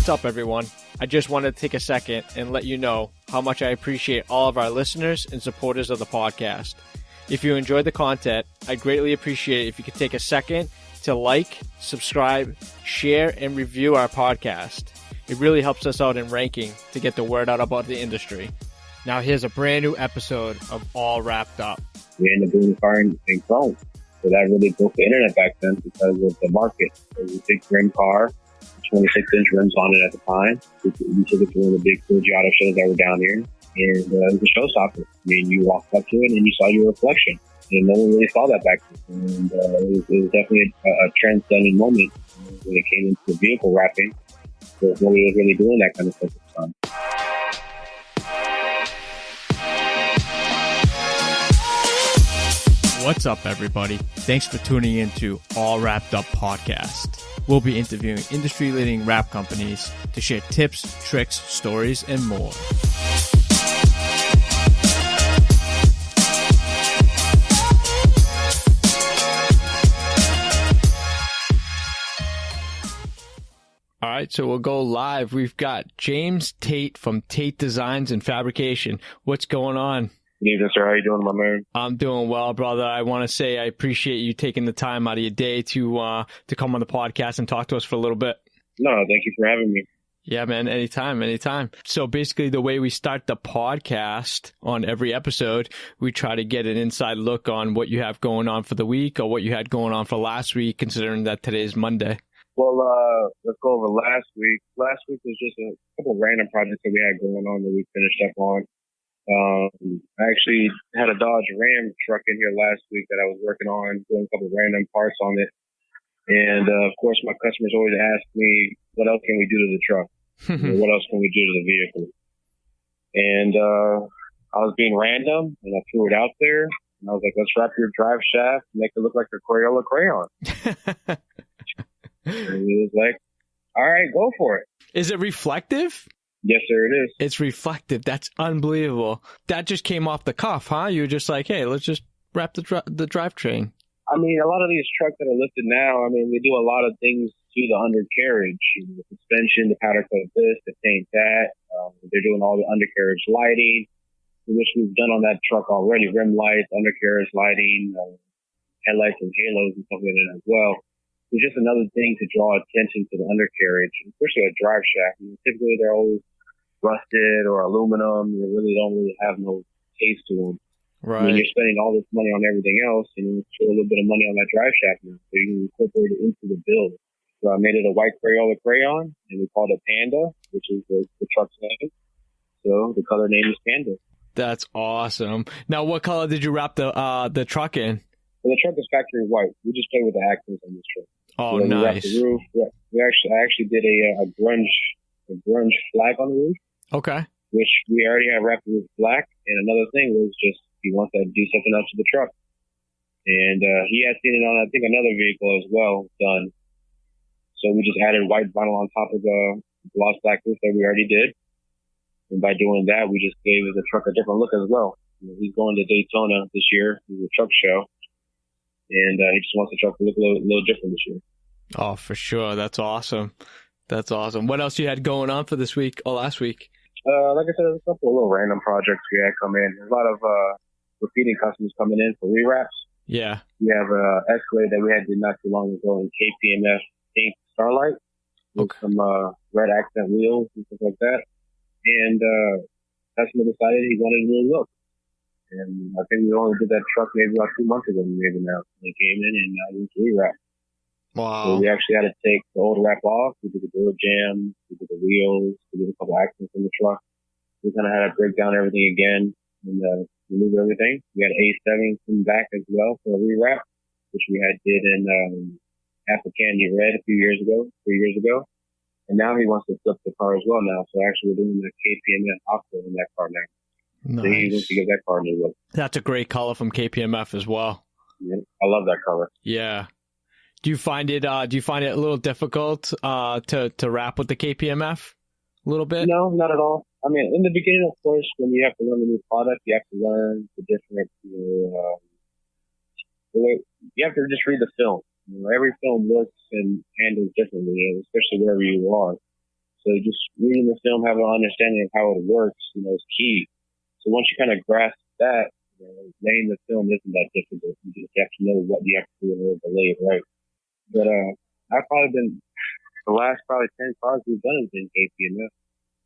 What's up, everyone? I just wanted to take a second and let you know how much I appreciate all of our listeners and supporters of the podcast. If you enjoyed the content, I'd greatly appreciate it if you could take a second to like, subscribe, share, and review our podcast. It really helps us out in ranking to get the word out about the industry. Now here's a brand new episode of All Wrapped Up. We ended up doing the car and Chrome. So that really broke the internet back then because of the market. It was a big rim car, 26-inch rims on it at the time. We took it to one of the big Fuji auto shows that were down here. And it was a showstopper. I mean, you walked up to it and you saw your reflection. And no one really saw that back then. And it was definitely a trend-setting moment when it came into the vehicle wrapping. So nobody was really doing that kind of stuff at the time. What's up, everybody? Thanks for tuning in to All Wrapped Up Podcast. We'll be interviewing industry-leading wrap companies to share tips, tricks, stories, and more. All right, so we'll go live. We've got James Tate from Tate Designs and Fabrication. What's going on? Good evening, sir. How you doing, my man? I'm doing well, brother. I want to say I appreciate you taking the time out of your day to come on the podcast and talk to us for a little bit. No, thank you for having me. Yeah, man. Anytime. So basically the way we start the podcast on every episode, we try to get an inside look on what you have going on for the week or what you had going on for last week, considering that today is Monday. Well, let's go over last week. Last week was just a couple of random projects that we had going on that we finished up on. I actually had a Dodge Ram truck in here last week that I was working on, doing a couple of random parts on it. And, of course, my customers always ask me, what else can we do to the truck? What else can we do to the vehicle? And I was being random, and I threw it out there. And I was like, let's wrap your drive shaft and make it look like a Crayola crayon. And he was like, all right, go for it. Is it reflective? Yes, sir, it is. It's reflective. That's unbelievable. That just came off the cuff, huh? You were just like, hey, let's just wrap the drivetrain. I mean, a lot of these trucks that are listed now, I mean, we do a lot of things to the undercarriage, the suspension, the powder coat this, the paint that. They're doing all the undercarriage lighting, which we've done on that truck already. Rim lights, undercarriage lighting, headlights and halos and stuff like that as well. It's just another thing to draw attention to the undercarriage, especially a drive shaft. I mean, typically, they're always rusted or aluminum. They really don't have no taste to them. Right. I mean, you're spending all this money on everything else, and you throw a little bit of money on that drive shaft now, so you can incorporate it into the build. So I made it a white Crayola crayon, and we called it Panda, which is the truck's name. So the color name is Panda. That's awesome. Now, what color did you wrap the truck in? Well, the truck is factory white. We just play with the accents on this truck. Oh, so nice. The roof. I actually did a grunge flag on the roof. Okay. Which we already had wrapped the roof black. And another thing was just he wants to do something else to the truck. And he had seen it on, I think, another vehicle as well done. So we just added white vinyl on top of the gloss black roof that we already did. And by doing that, we just gave the truck a different look as well. You know, he's going to Daytona this year. It's a truck show. And he just wants the truck to look a little different this year. Oh, for sure. That's awesome. What else you had going on for this week or last week? Like I said, there's a couple of little random projects we had come in. There's a lot of repeating customers coming in for rewraps. Yeah. We have Escalade that we had did not too long ago in KPMF Pink Starlight with some red accent wheels and stuff like that. And customer decided he wanted a new look. And I think we only did that truck maybe about 2 months ago, maybe now. They came in and we rewrapped. Wow. So we actually had to take the old wrap off. We did the door jam, we did the wheels, we did a couple accents in the truck. We kind of had to break down everything again and remove everything. We had A7 come back as well for a rewrap, which we had did in Apple Candy Red 3 years ago. And now he wants to flip the car as well now. So actually we're doing the KPMF Octa in that car now. Nice. So he wants to give that car a new look. That's a great color from KPMF as well. Yeah, I love that color. Yeah. Do you find it a little difficult to wrap with the KPMF a little bit? No, not at all. I mean, in the beginning, of course, when you have to learn a new product, you have to learn the different, you have to just read the film. You know, every film looks and handles differently, especially wherever you are. So just reading the film, having an understanding of how it works, is key. So once you kind of grasp that, laying the film isn't that difficult. You just have to know what you have to do in order to lay it right. But I've probably been the last probably 10 cars we've done has been KPMF,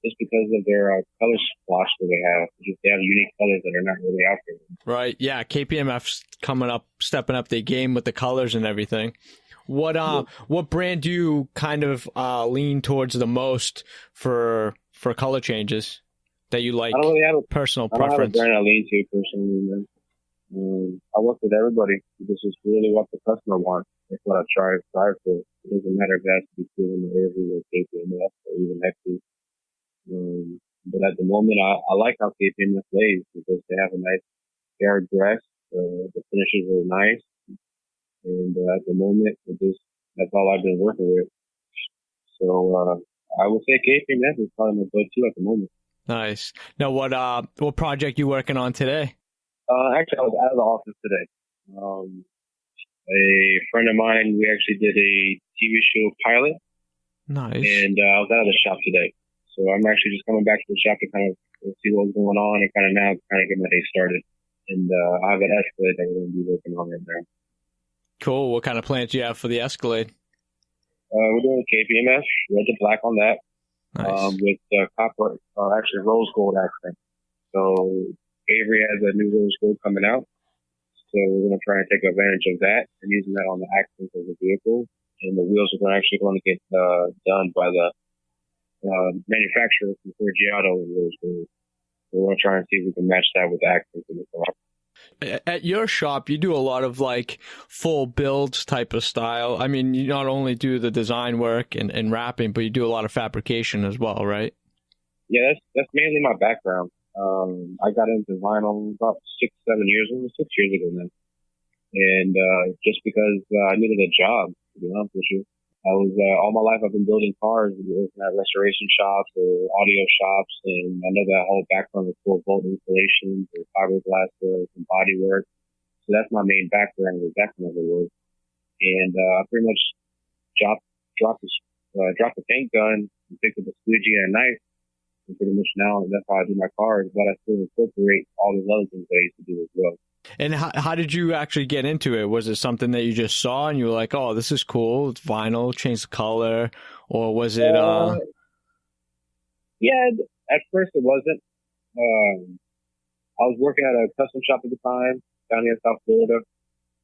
just because of their color splash that they have. They have unique colors that are not really out there. Right. Yeah. KPMF's stepping up their game with the colors and everything. What brand do you kind of lean towards the most for color changes that you like? I don't really have a personal preference. I don't have a brand I lean to personally, man. I work with everybody. This is really what the customer wants. That's what I strive for. It doesn't matter if it has to be proven or every KPMF or even Hexy. But at the moment, I like how KPMF lays because they have a nice fair dress. The finishes are nice. And at the moment, that's all I've been working with. So I would say KPMF is probably my go-to at the moment. Nice. Now, what project you working on today? Actually, I was out of the office today. A friend of mine, we actually did a TV show pilot. Nice. And I was out of the shop today. So I'm actually just coming back to the shop to kind of see what's going on and kind of get my day started. And I have an Escalade that we're going to be working on right now. Cool. What kind of plans do you have for the Escalade? We're doing KPMF, red to black on that. Nice. With copper, actually rose gold accent. So Avery has a new rose gold coming out. So we're going to try and take advantage of that and using that on the accents of the vehicle. And the wheels are actually going to get done by the manufacturer from Forgiato and rose gold. So we're going to try and see if we can match that with the accents in the car. At your shop, you do a lot of like full builds type of style. I mean, you not only do the design work and wrapping, but you do a lot of fabrication as well, right? Yeah, that's mainly my background. I got into vinyl about 6 years ago now. And just because I needed a job, to be honest with you. I was all my life I've been building cars, working at restoration shops or audio shops, and I know that whole background with 4-volt installations or fiberglass work and body work. So that's my main background with that kind of work. And I pretty much dropped the paint gun and picked up a squeegee and a knife, and pretty much now that's how I do my cars. But I still incorporate all those other things that I used to do as well. And how did you actually get into it? Was it something that you just saw and you were like, oh, this is cool, it's vinyl, change the color? Or was it... Yeah, at first it wasn't. I was working at a custom shop at the time down here in South Florida.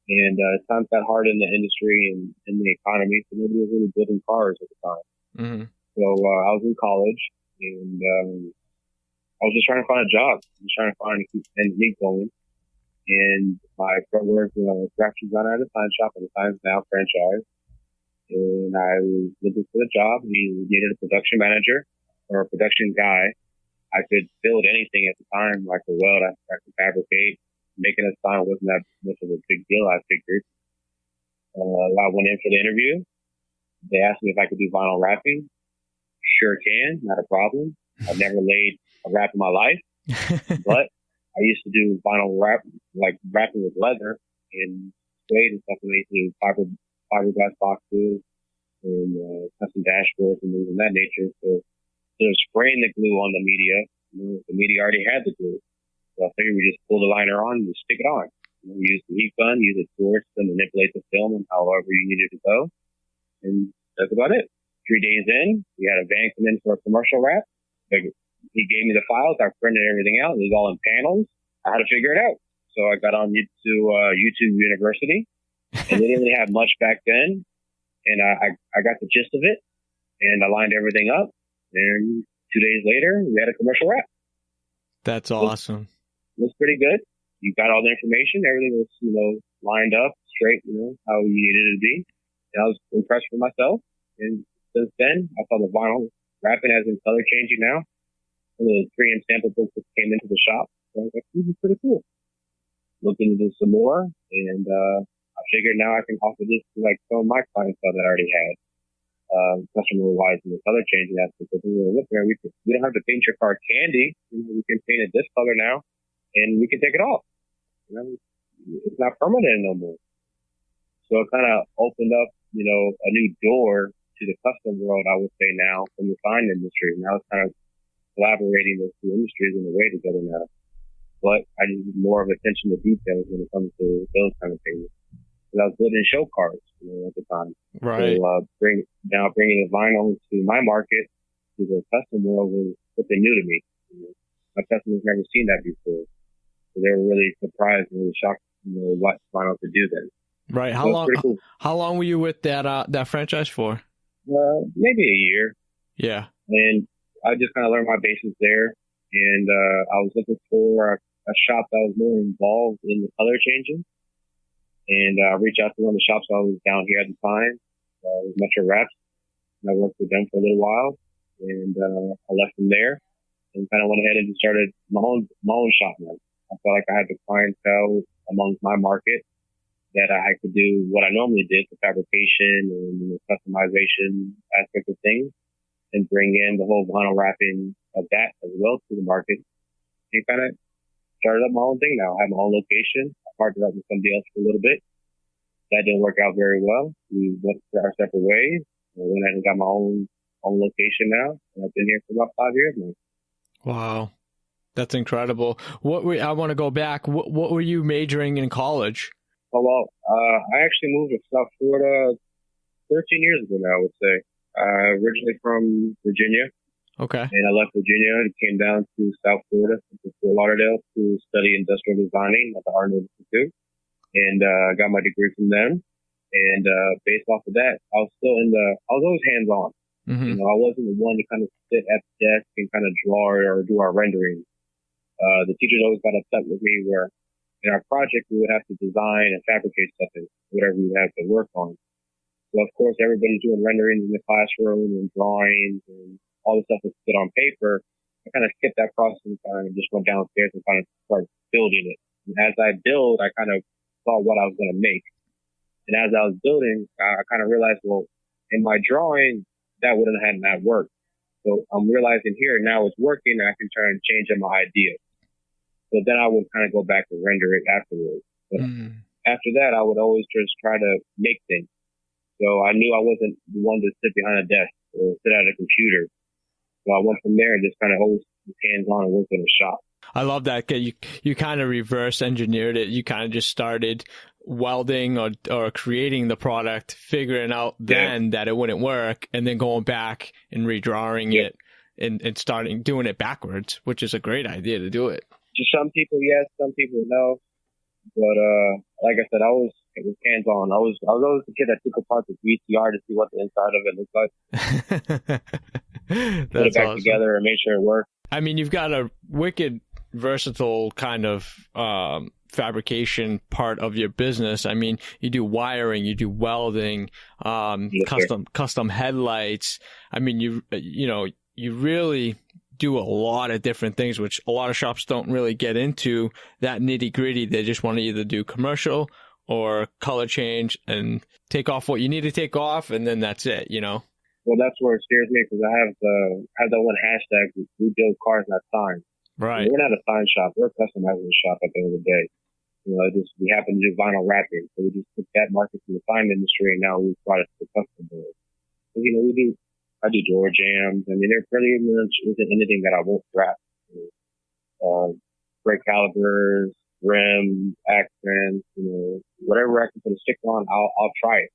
And times got hard in the industry and in the economy, so nobody was really building cars at the time. Mm-hmm. So I was in college, and I was just trying to find a job. I was trying to find a meet going. And my brother worked in a graphic designer at a sign shop at the Times Now franchise. And I was looking for a job. He needed a production manager or a production guy. I could build anything at the time. I could weld, I could fabricate. Making a sign wasn't that much of a big deal, I figured. I went in for the interview. They asked me if I could do vinyl wrapping. Sure can, not a problem. I've never laid a wrap in my life, but I used to do vinyl wrap, like wrapping with leather and suede and stuff. And I used to do fiberglass boxes and custom dashboards and things of that nature. So there's spraying the glue on the media. The media already had the glue. So I figured we just pull the liner on and just stick it on. Use the heat gun, use a torch to manipulate the film and however you need it to go. And that's about it. 3 days in, we had a van come in for a commercial wrap. He gave me the files. I printed everything out. It was all in panels. I had to figure it out. So I got on to YouTube University. And they didn't really have much back then. And I got the gist of it. And I lined everything up. And 2 days later, we had a commercial wrap. That's awesome. It was pretty good. You got all the information. Everything was, lined up straight, how you needed it to be. And I was impressed with myself. And since then, I saw the vinyl wrapping has been color changing now. Some of the 3M sample books that came into the shop. So I was like, this is pretty cool. Looked into this some more. And I figured now I can offer this to some of my clientele that I already had. Customer-wise and the color changing aspect. Because we were looking at, we don't have to paint your car candy. We can paint it this color now. And we can take it off. It's not permanent no more. So it kind of opened up, a new door to the custom world, I would say now, from the sign industry. Now it's kind of collaborating those two industries in a way together now. But I need more of attention to details when it comes to those kind of things. Because I was building show cars, at the time. Right. So bringing the vinyl to my market, to the custom world, was something new to me. My customers never seen that before, so they were really surprised and really shocked, what vinyl could do then. Right. Cool. How long were you with that franchise for? Maybe a year. Yeah. And I just kind of learned my basics there. And I was looking for a shop that was more involved in the color changing. And I reached out to one of the shops I was down here at the time. It was Metro Reps. And I worked with them for a little while. And I left them there and kind of went ahead and started my own shop now. I felt like I had the clientele amongst my market that I could do what I normally did, the fabrication and the customization aspect of things, and bring in the whole vinyl wrapping of that as well to the market. And kind of started up my own thing now. I have my own location. I partnered up with somebody else for a little bit. That didn't work out very well. We went our separate ways. I went ahead and got my own location now. And I've been here for about 5 years now. Wow. That's incredible. I want to go back. What were you majoring in college? Oh, well, I actually moved to South Florida 13 years ago now, I would say. Originally from Virginia. Okay. And I left Virginia and came down to South Florida, to Fort Lauderdale, to study industrial designing at the Art Institute. And got my degree from them. And based off of that, I was always hands-on. Mm-hmm. I wasn't the one to kind of sit at the desk and kind of draw or do our rendering. The teachers always got upset with me where in our project we would have to design and fabricate something, whatever we had to work on. So of course everybody's doing renderings in the classroom and drawings and all the stuff that's put on paper. I kind of skipped that process and kind of just went downstairs and kind of started building it. And as I build, I kind of saw what I was going to make. And as I was building, I kind of realized, well, in my drawing, that wouldn't have not worked. So I'm realizing here now it's working and I can try and change up my idea. So then I would kind of go back and render it afterwards. But after that, I would always just try to make things. So I knew I wasn't the one to sit behind a desk or sit at a computer. So I went from there and just kind of always hands-on and worked in a shop. I love that. You kind of reverse engineered it. You kind of just started welding or creating the product, figuring out then that it wouldn't work, and then going back and redrawing it and starting doing it backwards, which is a great idea to do it. To some people, yes, some people no. But like I said, it was hands-on. I was always the kid that took apart the VCR to see what the inside of it looked like. Put it back together and make sure it worked. I mean, you've got a wicked versatile kind of fabrication part of your business. I mean, you do wiring, you do welding, custom headlights. I mean, you really do a lot of different things, which a lot of shops don't really get into that nitty gritty. They just want to either do commercial or color change and take off what you need to take off, and then that's it, Well, that's where it scares me because I have that one hashtag. We build cars, not signs. Right. We're not a sign shop. We're a customizing shop at the end of the day. We happen to do vinyl wrapping. So we just took that market from the sign industry and now we've brought it to the custom world. So, I do door jams. I mean, there pretty much isn't anything that I won't wrap. Brake calipers, rims, accents, whatever I can put a sticker on, I'll try it.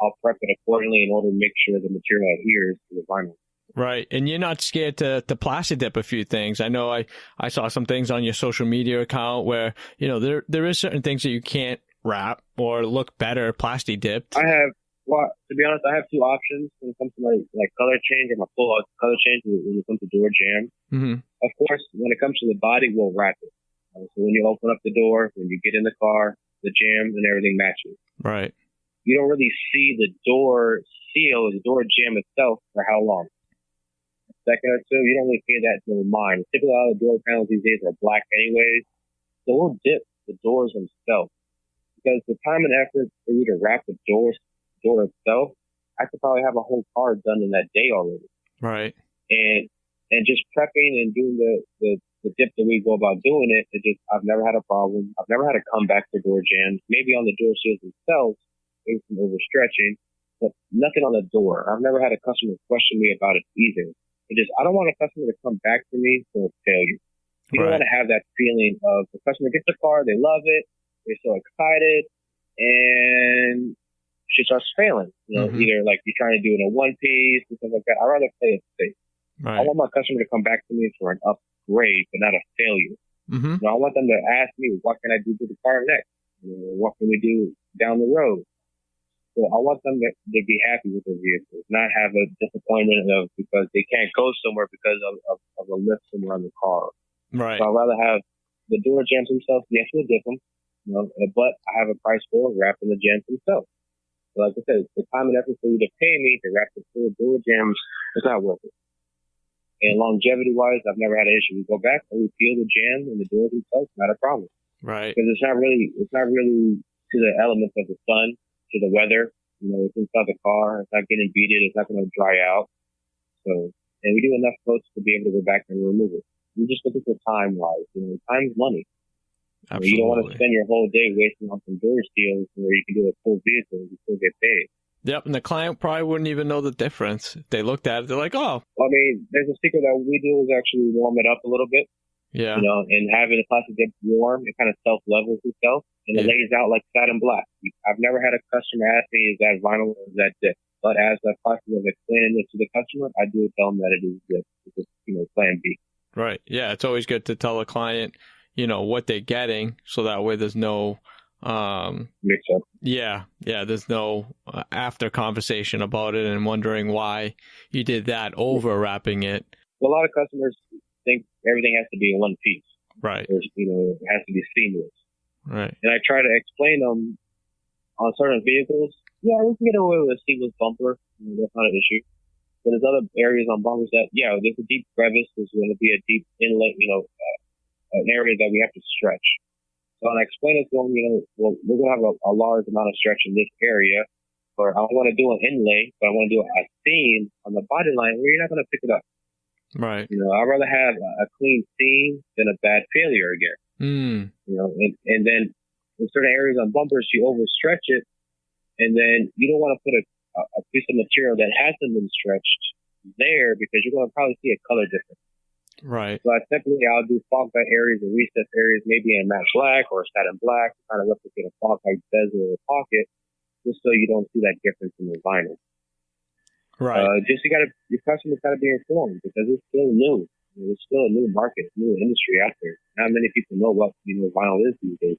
I'll prep it accordingly in order to make sure the material adheres to the vinyl. Right. And you're not scared to plastic dip a few things. I know I saw some things on your social media account where, there is certain things that you can't wrap or look better plastic dipped. To be honest, I have two options when it comes to my color change or my full color change when it comes to door jam. Mm-hmm. Of course, when it comes to the body, we'll wrap it. So when you open up the door, when you get in the car, the jams and everything matches. Right. You don't really see the door seal, the door jam itself for how long. A second or two, you don't really see that in your mind. Typically, all the door panels these days are black anyways. So we'll dip the doors themselves. Because the time and effort for you to wrap the door itself, I could probably have a whole car done in that day already. Right. And just prepping and doing the dip that we go about doing it, I've never had a problem. I've never had to come back to door jams. Maybe on the door seals themselves, maybe some overstretching, but nothing on the door. I've never had a customer question me about it either. I don't want a customer to come back to me for a failure. You don't want to have that feeling of the customer gets the car, they love it, they're so excited, and she starts failing. Either like you're trying to do it in one piece and stuff like that. I'd rather play it safe. Right. I want my customer to come back to me for an upgrade, but not a failure. I want them to ask me, what can I do to the car next? What can we do down the road? So I want them to be happy with their vehicles, not have a disappointment of because they can't go somewhere because of a lift somewhere on the car. Right. So I'd rather have the door jams themselves. Yes, we'll dip them, but I have a price for wrapping the jams themselves. So like I said, the time and effort for you to pay me to wrap the full door jams is not worth it. And longevity-wise, I've never had an issue. We go back and we peel the jam and the doors themselves, not a problem. Right. Because it's not really to the elements of the sun, to the weather. It's inside the car. It's not getting beaded. It's not going to dry out. So, and we do enough coats to be able to go back and remove it. We're just looking for time-wise. Time's money. Absolutely. You don't want to spend your whole day wasting on some door steels where you can do a full vehicle and you still get paid. Yep, and the client probably wouldn't even know the difference. They looked at it, they're like, oh. I mean, there's a secret that we do is actually warm it up a little bit. Yeah. And having the plastic get warm, it kind of self-levels itself, and it lays out like satin black. I've never had a customer ask me, is that vinyl or is that dip? But as the process of explaining it to the customer, I do tell them that it is dip. It's plan B. Right. Yeah, it's always good to tell the client, what they're getting, so that way there's no mix up. Yeah, there's no after conversation about it and wondering why you did that over wrapping it. A lot of customers think everything has to be in one piece. Right. It has to be seamless. Right. And I try to explain them on certain vehicles. Yeah, we can get away with a seamless bumper. That's not an issue. But there's other areas on bumpers that, there's a deep crevice. There's going to be a deep inlet, an area that we have to stretch. So when I explain it to them, we're going to have a large amount of stretch in this area, or I want to do an inlay, but I want to do a seam on the body line where you're not going to pick it up. Right. I'd rather have a clean seam than a bad failure again. And then in certain areas on bumpers, you overstretch it, and then you don't want to put a piece of material that hasn't been stretched there because you're going to probably see a color difference. Right. So I'll do fog light areas and recess areas, maybe in matte black or satin black, to kind of replicate a fog light bezel or pocket, just so you don't see that difference in the vinyl. Right. Your customers got to be informed because it's still new. It's still a new market, new industry out there. Not many people know what vinyl is these days.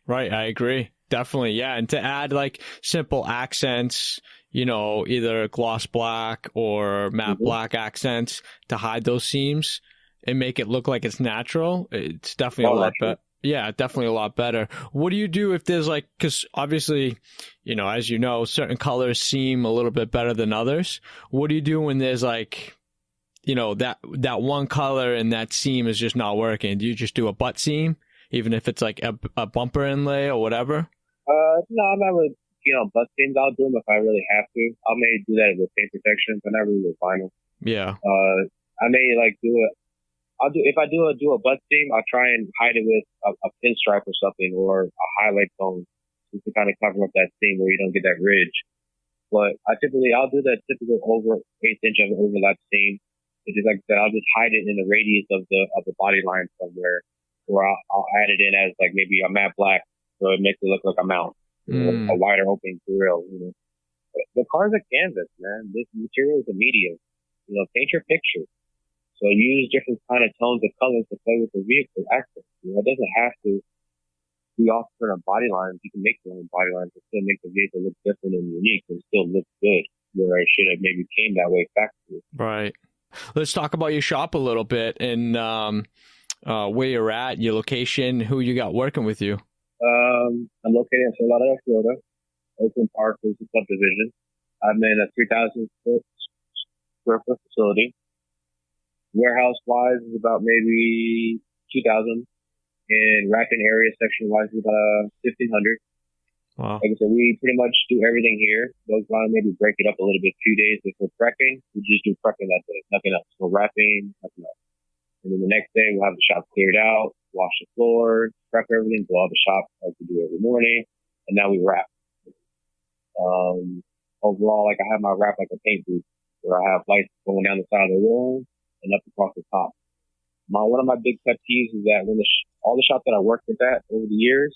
Right, I agree. Definitely, yeah. And to add like simple accents, either gloss black or matte black accents to hide those seams and make it look like it's natural, it's definitely a lot better. Yeah, definitely a lot better. What do you do if there's because obviously, as you know, certain colors seem a little bit better than others. What do you do when there's that one color and that seam is just not working? Do you just do a butt seam, even if it's like a bumper inlay or whatever? No, I'm not really, butt seams. I'll do them if I really have to. I may do that with paint protection, but not really with vinyl. Yeah. I may if I do a butt seam, I'll try and hide it with a pinstripe or something, or a highlight tone, just to kind of cover up that seam where you don't get that ridge. But I'll do that typical over 1/8 inch of an overlap seam. It's just like that. I'll just hide it in the radius of the body line somewhere, or I'll add it in as like maybe a matte black, so it makes it look like a mount, a wider opening grill. The car's a canvas, man. This material is a medium. Paint your picture. So use different kind of tones of colors to play with the vehicle accents. It doesn't have to be off certain body lines. You can make your own body lines and still make the vehicle look different and unique and still look good, where I should have maybe came that way factory. Right. Let's talk about your shop a little bit and where you're at, your location, who you got working with you. I'm located in Fort Lauderdale, Florida. Oakland Park is the subdivision. I'm in a 3,000 square foot facility. Warehouse-wise is about maybe 2,000. And wrapping area section-wise is about 1,500. Wow. Like I said, we pretty much do everything here. Those lines maybe break it up a little bit. 2 days if we're prepping, we just do prepping that day. Nothing else. No wrapping, nothing else. And then the next day we'll have the shop cleared out, wash the floor, prep everything, go out the shop like we do every morning, and now we wrap. overall, like I have my wrap like a paint booth where I have lights going down the side of the wall and up across the top. One of my big pet peeves is that when all the shops that I worked with at over the years,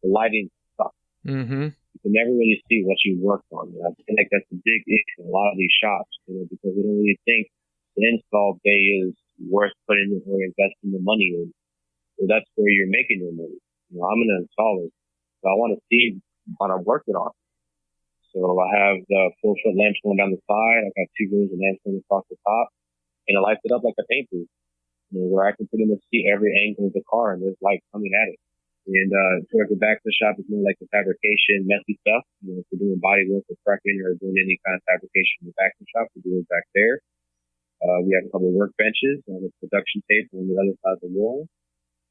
the lighting sucks. Mm-hmm. You can never really see what you worked on. I feel like that's a big issue in a lot of these shops, because they don't really think the install bay is worth putting in or investing the money in. So that's where you're making your money. I'm an installer, so I want to see what I'm working on. So I have the full foot lamps going down the side. I got 2 rows of lamps going across the top, and it lights it up like a paint booth, where I can pretty much see every angle of the car and there's light coming at it. And towards the back of the shop is more like the fabrication, messy stuff. If you're doing body work or prepping or doing any kind of fabrication in the back of the shop, we do it back there. We have a couple of workbenches and a production table on the other side of the wall.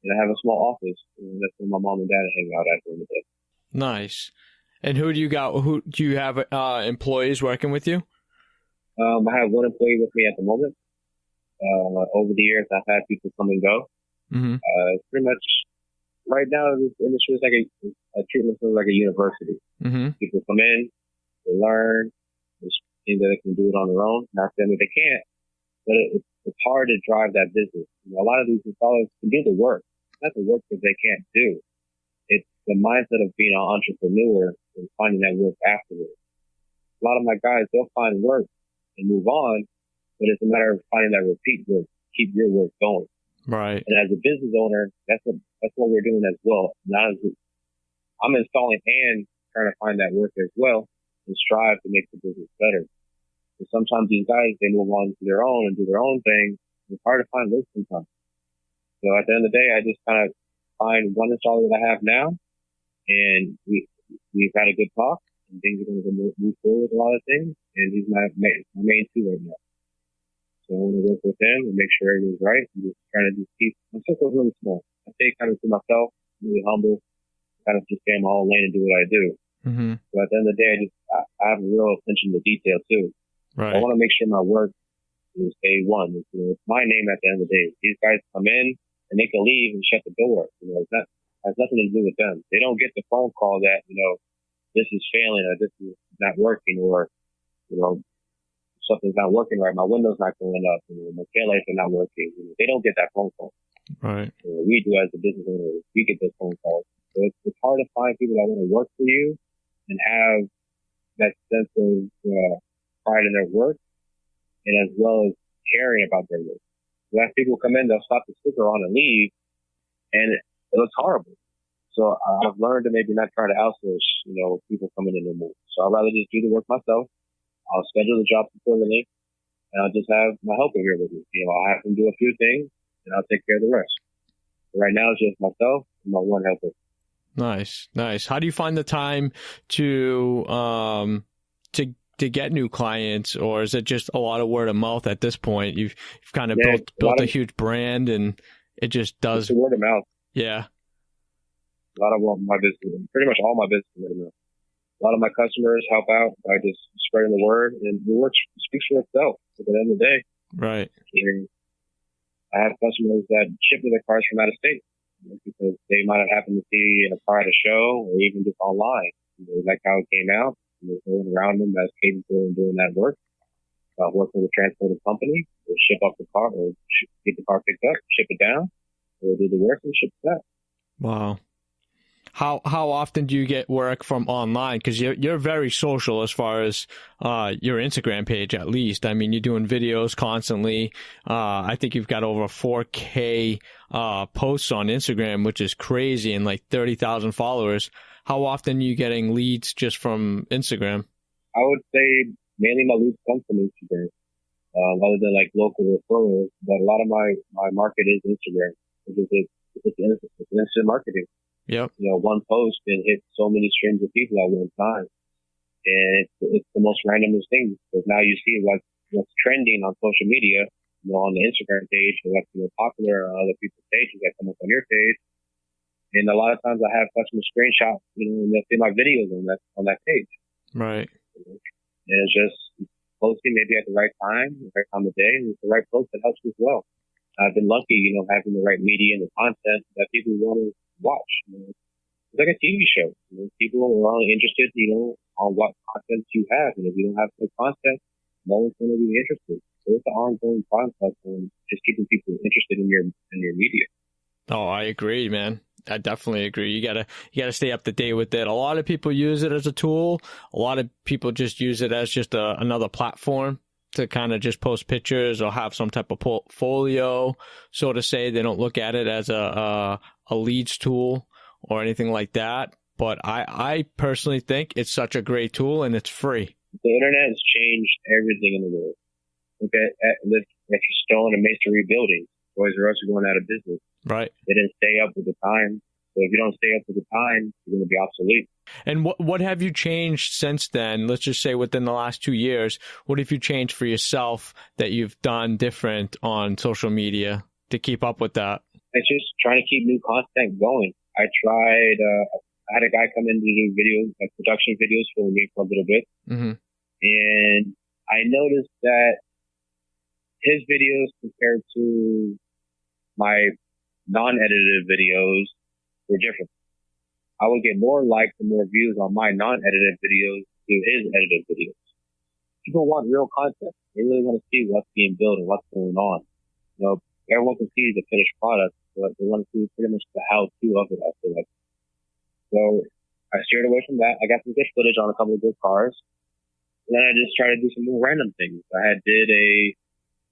And I have a small office. That's where my mom and dad hang out at during the day. Nice. And who do you have employees working with you? I have one employee with me at the moment. Over the years, I've had people come and go. Mm-hmm. Pretty much right now, this industry is like a treatment center, like a university. Mm-hmm. People come in, they learn, they think that they can do it on their own. Not saying that they can't, but it's hard to drive that business. A lot of these installers can do the work. It's not the work that they can't do. It's the mindset of being an entrepreneur and finding that work afterwards. A lot of my guys, they'll find work and move on, but it's a matter of finding that repeat work, keep your work going. Right. And as a business owner, that's what we're doing as well. I'm installing and trying to find that work as well and strive to make the business better. And sometimes these guys, they move on to their own and do their own thing. It's hard to find work sometimes. So at the end of the day, I just kind of find one installer that I have now, and we've had a good talk, and things are going to move forward with a lot of things, and he's my main two right now. So I want to work with him and make sure everything's right. I'm just trying to keep my circle's really small. I stay kind of to myself, really humble, kind of just stay in my own lane and do what I do. Mm-hmm. So at the end of the day, I have a real attention to detail too. Right. I want to make sure my work is A1. It's my name at the end of the day. These guys come in and they can leave and shut the door. It has nothing to do with them. They don't get the phone call that, this is failing or this is not working or, something's not working right. My window's not going up. My taillights are not working. They don't get that phone call. Right. We do as a business owner. We get those phone calls. So it's hard to find people that want to work for you and have that sense of pride in their work and as well as caring about their work. So as people come in, they'll slap the sticker on and leave, and it looks horrible. So I've learned to maybe not try to outsource, people coming in no more. So I'd rather just do the work myself. I'll schedule the job accordingly, and I'll just have my helper here with me. I'll have him do a few things, and I'll take care of the rest. But right now, it's just myself and my one helper. Nice. How do you find the time to get new clients, or is it just a lot of word of mouth at this point? You've kind of built a huge brand, and it just does. It's word of mouth. Yeah. A lot of my business, pretty much all my business is word of mouth. A lot of my customers help out by just spreading the word, and the word speaks for itself at the end of the day. Right. And I have customers that ship me their cars from out of state because they might have happened to see a car at a show or even just online. They like how it came out, and there's no one around them that's capable of doing that work. Working with a transporting company, they'll ship up the car or get the car picked up, ship it down, or do the work and ship it back. Wow. How often do you get work from online? Because you're very social as far as your Instagram page, at least. I mean, you're doing videos constantly. I think you've got over 4K posts on Instagram, which is crazy, and like 30,000 followers. How often are you getting leads just from Instagram? I would say mainly my leads come from Instagram, other than like local referrals. But a lot of my market is Instagram because it's instant marketing. Yep. One post can hit so many streams of people at one time. And it's the most randomest thing because now you see what's trending on social media, on the Instagram page, and what's popular on other people's pages that come up on your page. And a lot of times I have customers screenshot, and they'll see my videos on that page. Right. And it's just posting maybe at the right time, the right time of day, and it's the right post that helps as well. I've been lucky, having the right media and the content that people want to watch. it's like a TV show. You know, people are only interested, on what content you have. And if you don't have good content, no one's going to be interested. So it's an ongoing process and just keeping people interested in your media. Oh, I agree, man. I definitely agree. You gotta stay up to date with it. A lot of people use it as a tool. A lot of people just use it as just another platform to kind of just post pictures or have some type of portfolio, so to say. They don't look at it as a leads tool or anything like that. But I personally think it's such a great tool, and it's free. The internet has changed everything in the world. Look at you're still in a masonry building. Toys R Us are going out of business. Right. They didn't stay up with the time. So if you don't stay up with the time, you're going to be obsolete. And what have you changed since then? Let's just say within the last 2 years, what have you changed for yourself that you've done different on social media to keep up with that? It's just trying to keep new content going. I had a guy come in to do videos, like production videos for me for a little bit. Mm-hmm. And I noticed that his videos compared to my non-edited videos were different. I would get more likes and more views on my non-edited videos to his edited videos. People want real content. They really want to see what's being built and what's going on. Everyone can see the finished product, but they want to see pretty much the how-to of it, I feel like. So I steered away from that. I got some good footage on a couple of good cars. And then I just tried to do some more random things.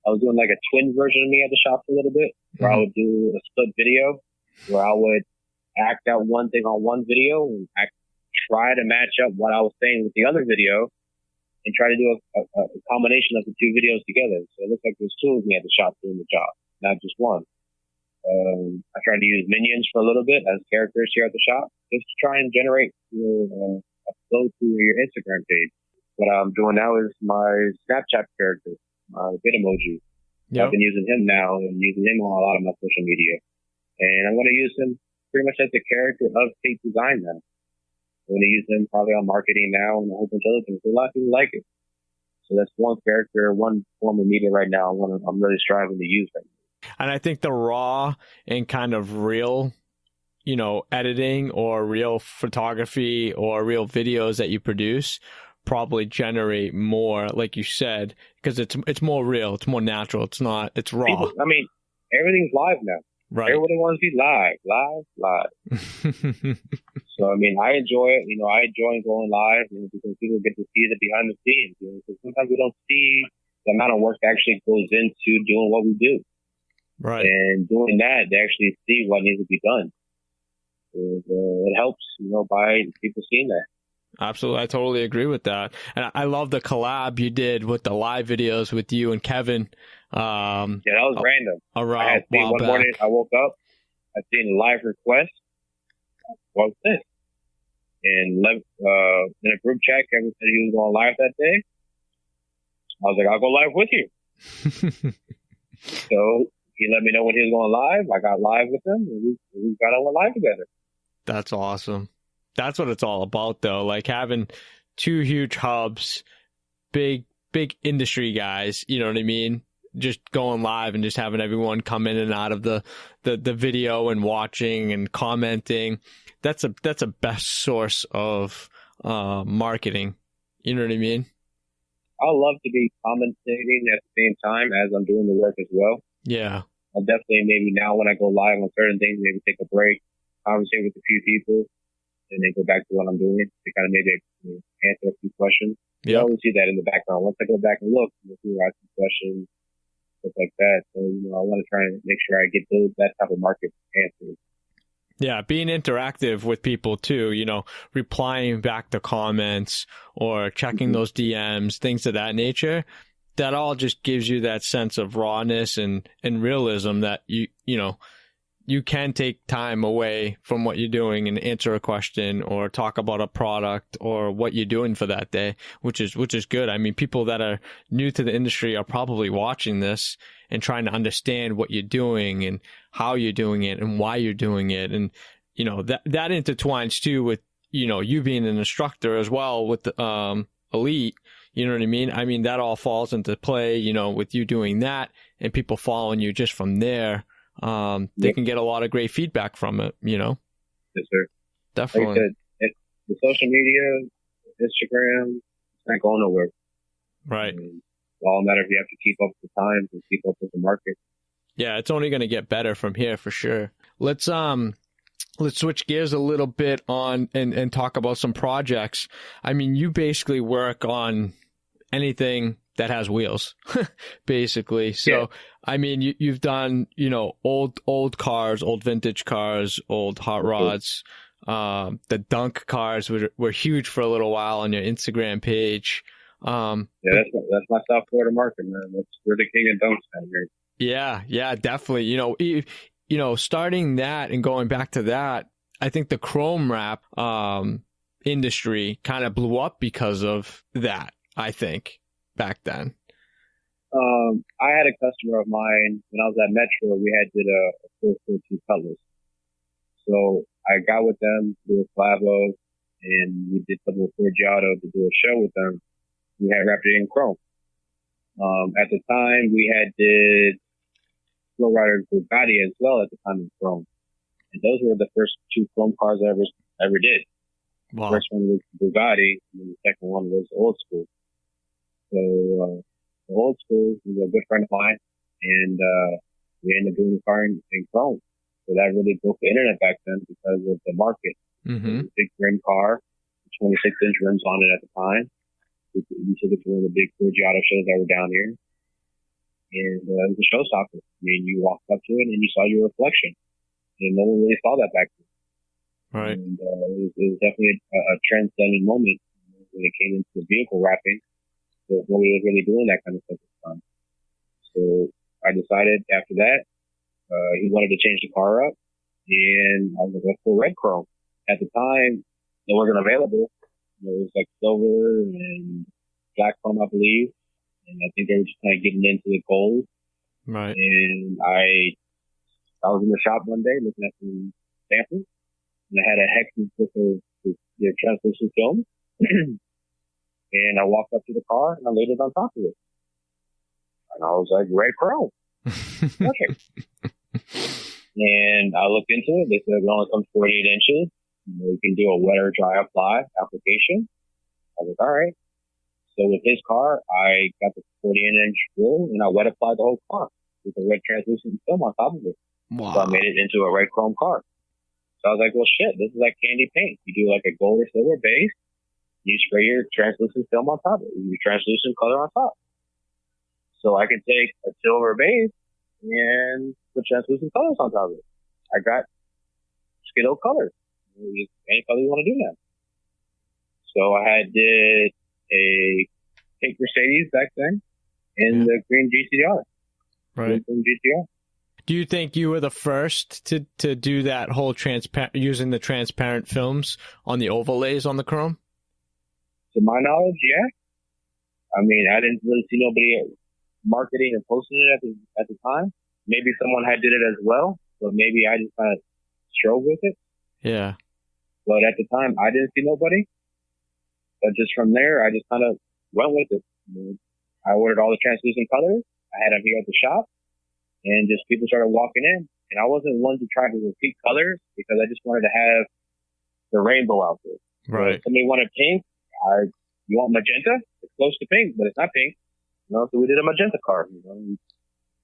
I was doing like a twin version of me at the shop for a little bit, where I would do a split video, where I would act out one thing on one video and try to match up what I was saying with the other video and try to do a combination of the two videos together. So it looks like there's two of me at the shop doing the job, not just one. I tried to use minions for a little bit as characters here at the shop, just to try and generate a flow to your Instagram page. What I'm doing now is my Snapchat character. Bit emoji. Yep. I've been using him now and using him on a lot of my social media. And I'm going to use him pretty much as the character of Tate Design now. I'm going to use him probably on marketing now and a whole bunch of other things. A lot of people like it. So that's one character, one form of media right now I'm really striving to use right now. And I think the raw and kind of real, editing or real photography or real videos that you produce probably generate more, like you said, because it's more real, it's more natural, it's raw. Everything's live now. Right. Everybody wants to be live. So, I enjoy it. I enjoy going live because people get to see the behind the scenes. Because sometimes we don't see the amount of work that actually goes into doing what we do. Right. And doing that, they actually see what needs to be done. And, it helps, by people seeing that. Absolutely. I totally agree with that. And I love the collab you did with the live videos with you and Kevin. Yeah, that was random. Around I had seen one morning, I woke up, I seen a live request. What's this? And in a group chat, Kevin said he was going live that day. I was like, I'll go live with you. So he let me know when he was going live. I got live with him, and we got on live together. That's awesome. That's what it's all about, though. Like having two huge hubs, big industry guys, you know what I mean? Just going live and just having everyone come in and out of the video and watching and commenting. That's a best source of marketing. You know what I mean? I love to be commentating at the same time as I'm doing the work as well. Yeah. I'll definitely maybe now when I go live on certain things, maybe take a break, conversate with a few people, and then go back to what I'm doing to kind of maybe answer a few questions. You always see that in the background. Once I go back and look, people ask some questions, stuff like that. So, I want to try and make sure I get that type of market answers. Yeah, being interactive with people too, replying back to comments or checking those DMs, things of that nature. That all just gives you that sense of rawness and realism that you can take time away from what you're doing and answer a question or talk about a product or what you're doing for that day, which is good. People that are new to the industry are probably watching this and trying to understand what you're doing and how you're doing it and why you're doing it. And, that intertwines too with, you being an instructor as well with the, Elite. You know what I mean? That all falls into play, with you doing that and people following you just from there. They can get a lot of great feedback from it, Yes, sir. Like I definitely. said, the social media, Instagram, it's not going nowhere. Right. It's all a matter of you have to keep up with the times and keep up with the market. Yeah, it's only going to get better from here for sure. Let's switch gears a little bit on and talk about some projects. I mean, you basically work on anything that has wheels, basically. So, Yeah. I mean, you've done, old cars, old vintage cars, old hot rods. The dunk cars were huge for a little while on your Instagram page. Yeah, that's my South Florida market, man. We're the king of dunks down here. Yeah, definitely. Starting that and going back to that, I think the chrome wrap industry kind of blew up because of that, I think, back then. I had a customer of mine when I was at Metro. We had did a full two colors. So I got with them to do a collabo, and we did something with Forgiato to do a show with them. We had wrapped it in chrome. At the time, we had did Flowrider Bugatti as well at the time in chrome. And those were the first two chrome cars I ever did. Wow. The first one was Bugatti, and then the second one was Old School. So the Old School was a good friend of mine, and we ended up doing the car in chrome. So that really broke the internet back then because of the market. Mm-hmm. Big rim car, 26-inch rims on it at the time. We took it to one of the big Forgiato shows that were down here. And it was a showstopper. I mean, you walked up to it and you saw your reflection. And no one really saw that back then. Right. And it was definitely a trend-setting moment when it came into the vehicle wrapping. So nobody was really doing that kind of stuff at the time. So I decided after that, he wanted to change the car up. And I was like, let's go red chrome. At the time, they wasn't available. It was like silver and black chrome, I believe. And I think they were just kind of getting into the gold. Right. And I was in the shop one day looking at some samples, and I had a hex with the translucent film. And I walked up to the car and I laid it on top of it. And I was like, red chrome. Okay. And I looked into it. They said it only comes 48 inches. We can do a wet or dry apply application. I was like, all right. So with his car, I got the 48-inch wheel and I wet applied the whole car with a red translucent film on top of it. Wow. So I made it into a red chrome car. So I was like, well, shit, this is like candy paint. You do like a gold or silver base. You spray your translucent film on top of it. Your translucent color on top. So I can take a silver base and put translucent colors on top of it. I got Skittle colors. Any color you want to do now. So I did a pink Mercedes back then and the green GTR. Right. Green GTR. Do you think you were the first to do that whole using the transparent films on the overlays on the chrome? To my knowledge, yeah. I mean, I didn't really see nobody marketing and posting it at the time. Maybe someone had did it as well, but maybe I just kind of strove with it. Yeah. But at the time, I didn't see nobody. But just from there, I just kind of went with it. I ordered all the translucent colors. I had them here at the shop, and just people started walking in. And I wasn't one to try to repeat colors because I just wanted to have the rainbow out there. Right. So if somebody wanted pink, you want magenta? It's close to pink, but it's not pink. So we did a magenta car. You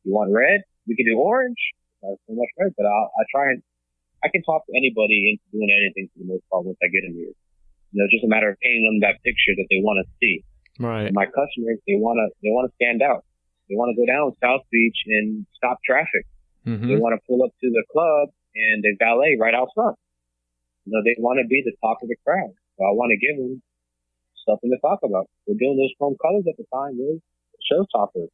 want red? We can do orange. Not so much red, but I can talk to anybody into doing anything for the most part once I get in here. It's just a matter of painting them that picture that they want to see. Right. And my customers, they want to stand out. They want to go down South Beach and stop traffic. Mm-hmm. They want to pull up to the club and they valet right out front. They want to be the talk of the crowd. So I want to give them something to talk about. We're doing those chrome colors at the time. It was showstopper.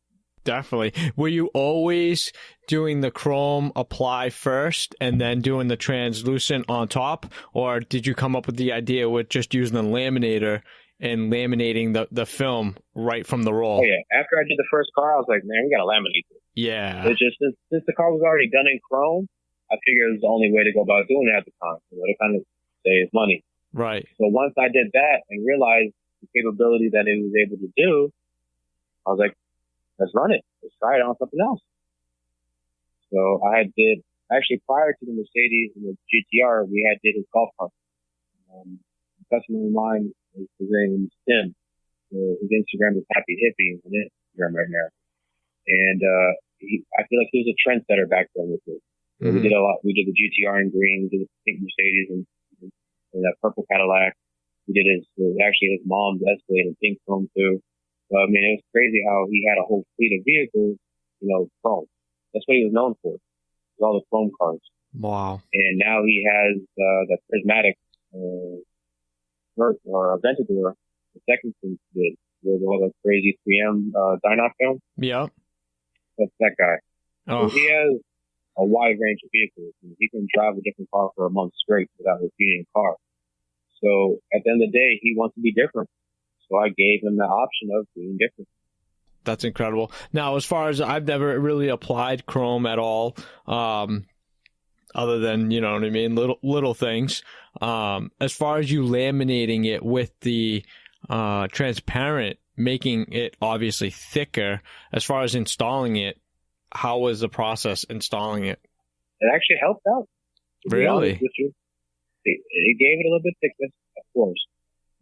Definitely. Were you always doing the chrome apply first and then doing the translucent on top? Or did you come up with the idea with just using the laminator and laminating the film right from the roll? Oh, yeah. After I did the first car, I was like, man, we got to laminate this. Yeah. It's just, since the car was already done in chrome, I figured it was the only way to go about doing it at the time. To kind of save money. Right. So once I did that and realized the capability that it was able to do, I was like, let's run it. Let's try it on something else. So I did, actually prior to the Mercedes and the GTR, we did his golf cart. A customer of mine, his name is Tim. His Instagram is Happy Hippie on Instagram right now. And I feel like he was a trendsetter back then with it. We did a lot. We did the GTR in green, we did the pink Mercedes and that purple Cadillac. We did his mom's Escalade in pink chrome too. So, I mean, it was crazy how he had a whole fleet of vehicles, chrome. That's what he was known for. Was all the chrome cars. Wow. And now he has the prismatic Aventador, the second thing he did with all the crazy 3M Dynoc film. Yeah. That's that guy. Oh. So he has a wide range of vehicles. He can drive a different car for a month straight without repeating a car. So at the end of the day, he wants to be different. So I gave him the option of being different. That's incredible. Now, as far as I've never really applied chrome at all, other than, you know what I mean, little things. As far as you laminating it with the transparent, making it obviously thicker, as far as installing it, how was the process installing it? It actually helped out. Really? It gave it a little bit thickness, of course.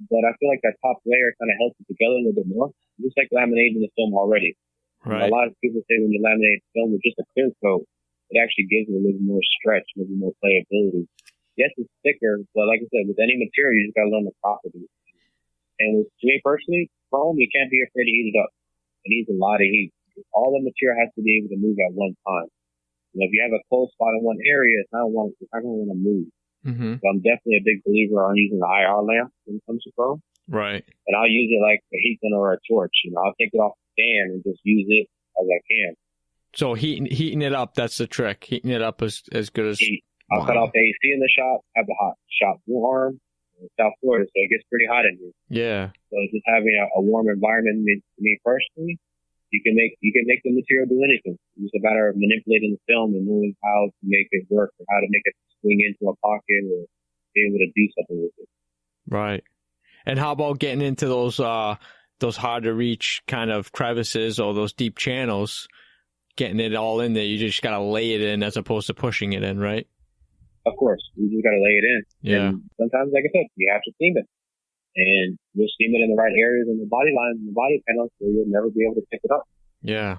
But I feel like that top layer kind of helps it together a little bit more. Just like laminating the film already. Right. A lot of people say when you laminate film with just a clear coat, it actually gives it a little more stretch, a little more playability. Yes, it's thicker, but like I said, with any material, you just got to learn the properties. And to me personally, chrome, you can't be afraid to heat it up. It needs a lot of heat. All the material has to be able to move at one time. If you have a cold spot in one area, it's not going to move. Mm-hmm. So I'm definitely a big believer on using the IR lamp when it comes to chrome. Right. And I'll use it like a heat gun or a torch. I'll take it off the stand and just use it as I can. So heating it up, that's the trick. Heating it up as good as... I'll cut off the AC in the shop, have the hot shop warm in South Florida, so it gets pretty hot in here. Yeah. So just having a warm environment, to me personally, you can make the material do anything. It's just a matter of manipulating the film and knowing how to make it work or how to make it swing into a pocket or be able to do something with it. Right. And how about getting into those hard to reach kind of crevices or those deep channels, getting it all in there? You just got to lay it in as opposed to pushing it in, right? Of course. You just got to lay it in. Yeah. And sometimes, like I said, you have to seam it. And you'll seam it in the right areas in the body lines and the body panels where you'll never be able to pick it up. Yeah.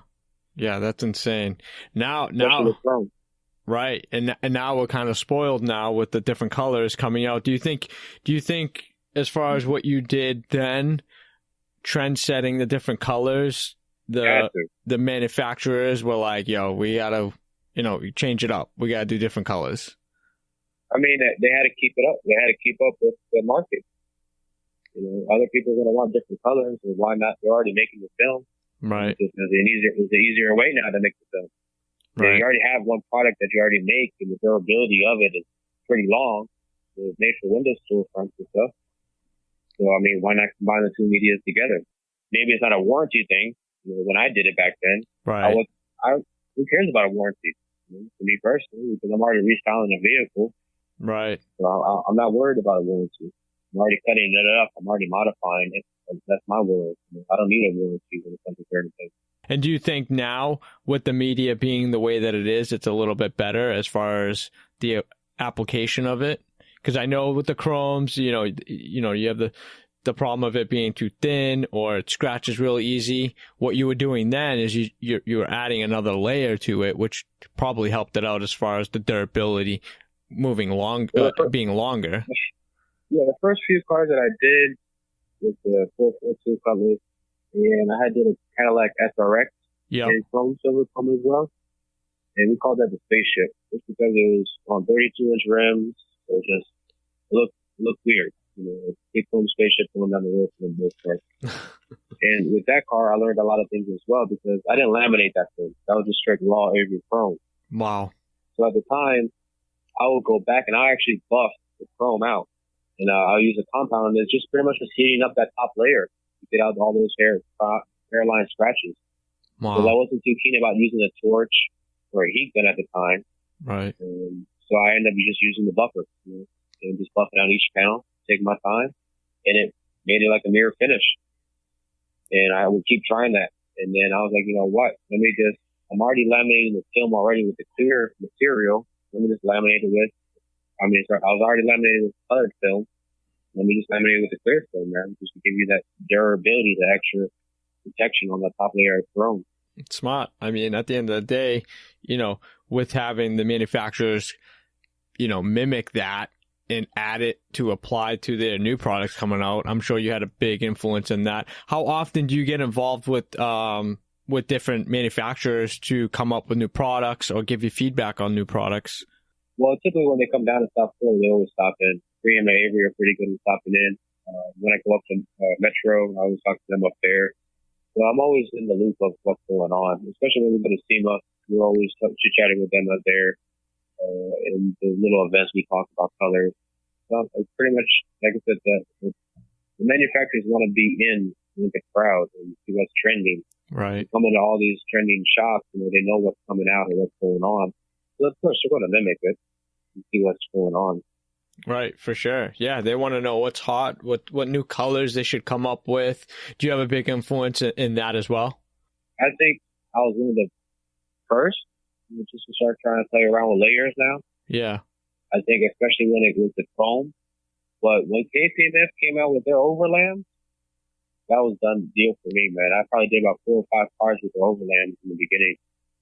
Yeah, that's insane. Now, right. And now we're kind of spoiled now with the different colors coming out. Do you think as far as what you did then, trend setting the different colors, the manufacturers were like, yo, we got to, change it up. We got to do different colors. I mean, they had to keep it up. They had to keep up with the market. Other people are going to want different colors, and why not? They're already making the film. Right. It's an easier way now to make the film. Right. You already have one product that you already make, and the durability of it is pretty long. It's made for Windows storefronts and stuff. So, I mean, why not combine the two medias together? Maybe it's not a warranty thing. When I did it back then, right. Who cares about a warranty? To me personally, because I'm already restyling a vehicle. Right. So I'm not worried about a warranty. I'm already cutting it up. I'm already modifying it. That's my world. I don't need a warranty when it comes to certain things. And do you think now, with the media being the way that it is, it's a little bit better as far as the application of it? Because I know with the chromes, you have the problem of it being too thin or it scratches real easy. What you were doing then is you were adding another layer to it, which probably helped it out as far as the durability being longer. Yeah, the first few cars that I did with the 442 covers, and I did a Cadillac SRX in chrome silver chrome as well, and we called that the spaceship just because it was on 32-inch rims. So it just looked weird, big chrome spaceship going down the road for the most part. And with that car, I learned a lot of things as well because I didn't laminate that film. That was just straight raw Avery chrome. Wow. So at the time, I would go back and I actually buffed the chrome out. And I'll use a compound that's just pretty much just heating up that top layer to get out all those hairline scratches. Wow. Because I wasn't too keen about using a torch or a heat gun at the time. Right. So I ended up just using the buffer and just buffing out each panel, taking my time, and it made it like a mirror finish. And I would keep trying that. And then I was like, you know what? I'm already laminating the film already with the clear material. Let me just laminate it I was already laminating with colored film. let me just laminate with the clear film, man, just to give you that durability, the extra protection on the top layer of chrome. It's smart. I mean, at the end of the day, with having the manufacturers, mimic that and add it to apply to their new products coming out, I'm sure you had a big influence in that. How often do you get involved with different manufacturers to come up with new products or give you feedback on new products? Well, typically when they come down to South Florida, they always stop in. Graham and Avery are pretty good at stopping in. When I go up to Metro, I always talk to them up there. So I'm always in the loop of what's going on, especially when we go to SEMA. We're always chit-chatting with them out there. In the little events, we talk about colors. So it's pretty much, like I said, the manufacturers want to be in with the crowd and see what's trending. Right. They come into all these trending shops, they know what's coming out and what's going on. So of course, they're going to mimic it and see what's going on. Right, for sure. Yeah, they want to know what's hot, what new colors they should come up with. Do you have a big influence in that as well? I think I was one of the first just to start trying to play around with layers now. Yeah. I think especially when it was the chrome. But when KPMF came out with their overlams, that was done deal for me, man. I probably did about 4 or 5 cars with the overlams in the beginning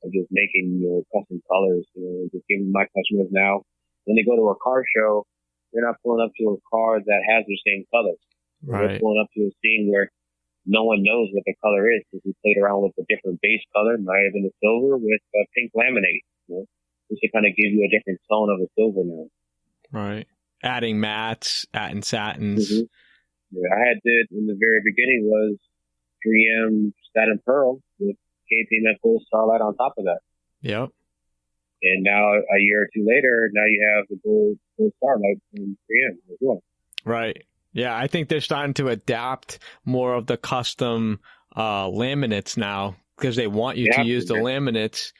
of just making, custom colors, just giving my customers now. When they go to a car show, they're not pulling up to a car that has the same colors. Right. They're pulling up to a scene where no one knows what the color is because we played around with a different base color, might have been a silver with pink laminate, just to kind of give you a different tone of a silver now. Right. Adding mattes, adding satins. Mm-hmm. Yeah, I did in the very beginning was 3M satin pearl with KPMF gold starlight on top of that. Yep. And now a year or two later, now you have the gold starlight from 3M as well. Right. Yeah, I think they're starting to adapt more of the custom laminates now because they want you to use the laminates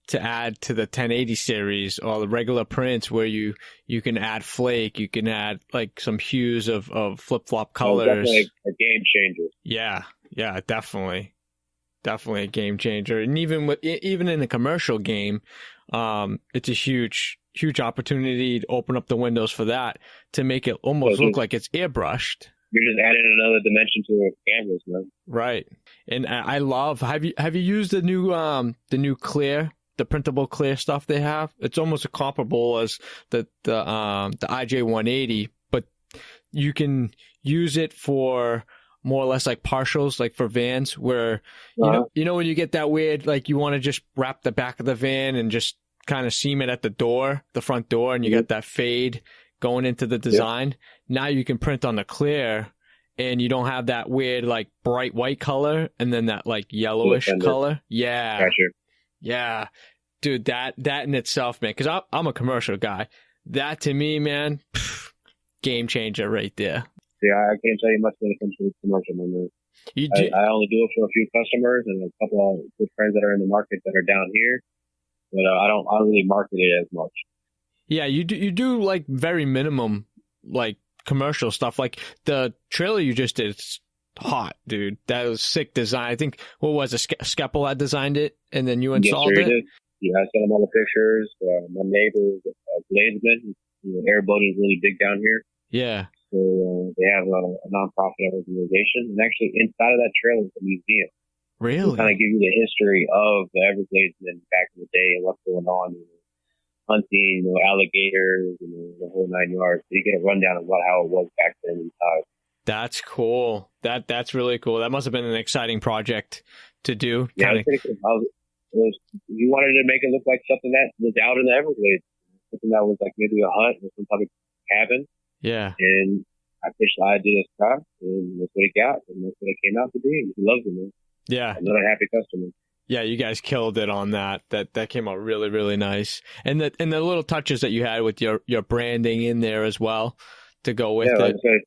to add to the 1080 series or the regular prints where you can add flake, you can add like some hues of flip-flop colors. Definitely a game changer. Yeah, definitely a game changer. And even in a commercial game, it's a huge opportunity to open up the windows for that to make it almost look like it's airbrushed. You're just adding another dimension to a canvas, man. Right. And I love. Have you used the new clear, the printable clear stuff they have? It's almost comparable as the IJ 180, but you can use it for more or less like partials, like for vans, where you know when you get that weird, like you want to just wrap the back of the van and just kind of seam it at the front door, and you got that fade going into the design. Yep. Now you can print on the clear, and you don't have that weird like bright white color and then that like yellowish color. Yeah. Gotcha. Yeah. Dude, that in itself, man, because I'm a commercial guy. That to me, man, game changer right there. Yeah, I can't tell you much when it comes to commercial, man. I only do it for a few customers and a couple of good friends that are in the market that are down here. But I don't really market it as much. Yeah, you do like very minimum like commercial stuff. Like the trailer you just did, it's hot, dude. That was sick design. I think what was it? Skeppel had designed it, and then you installed it. Did. Yeah, I sent him all the pictures. My neighbor, Bladesman, air boating is really big down here. Yeah. So they have a nonprofit organization, and actually inside of that trailer is a museum. Really? Kind of give you the history of the Everglades back in the day and what's going on, hunting, alligators, the whole 9 yards. So you get a rundown of how it was back then inside. That's cool. That's really cool. That must have been an exciting project to do. Yeah, it was pretty cool. You wanted to make it look like something that was out in the Everglades, something that was like maybe a hut or some type of cabin. Yeah. And I pitched the idea to Scott, and that's what it got, and that's what it came out to be. And he loves it, man. Yeah. Another happy customer. Yeah, you guys killed it on that. That came out really, really nice. And the little touches that you had with your branding in there as well to go with it. Like I said,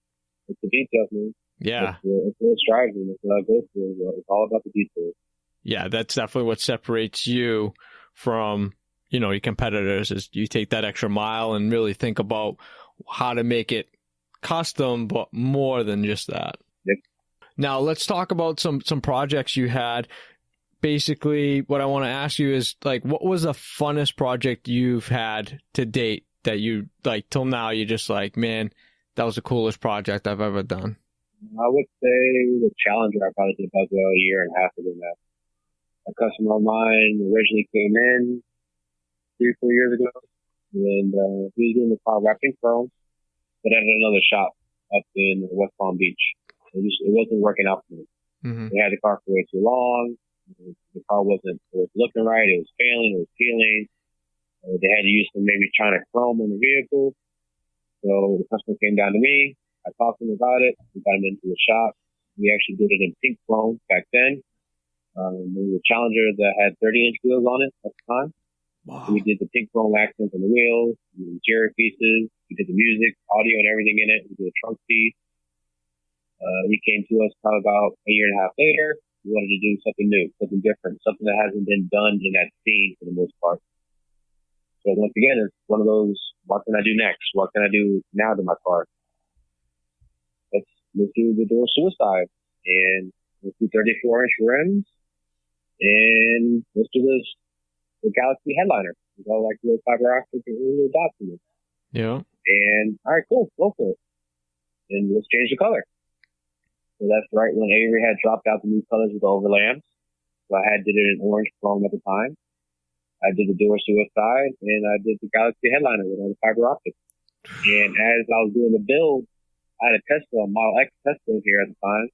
it's the details, man. Yeah. It's what strives me. It's what I go through. It's all about the details. Yeah, that's definitely what separates you from, your competitors is you take that extra mile and really think about how to make it custom, but more than just that. Yep. Now, let's talk about some projects you had. Basically, what I want to ask you is, like, what was the funnest project you've had to date that you, like, till now, you're just like, man, that was the coolest project I've ever done? I would say the Challenger. I probably did about a year and a half ago now. A customer of mine originally came in 3-4 years ago, and he was doing the car wrapped in chrome, but at another shop up in West Palm Beach. It wasn't working out for me. Mm-hmm. They had the car for way too long. The car wasn't looking right. It was failing. It was peeling. They had to use some maybe China chrome on the vehicle. So the customer came down to me. I talked to him about it. We got him into the shop. We actually did it in pink chrome back then. It was a Challenger that had 30-inch wheels on it at the time. Wow. So we did the pink chrome accents on the wheels, the interior pieces. We did the music, audio, and everything in it. We did a trunk piece. He came to us probably about a year and a half later. We wanted to do something new, something different, something that hasn't been done in that scene for the most part. So once again, it's one of those, what can I do next? What can I do now to my car? Let's do the door suicide, and let's do 34-inch rims, and let's do the Galaxy headliner. We go like the fiber optic and little dots in it. Yeah. And all right, cool, go for it. And let's change the color. So that's right when Avery had dropped out the new colors with the overlamps. So I did it in orange chrome at the time. I did the door suicide, and I did the Galaxy headliner with all the fiber optics. And as I was doing the build, I had a Tesla, a Model X Tesla here at the time.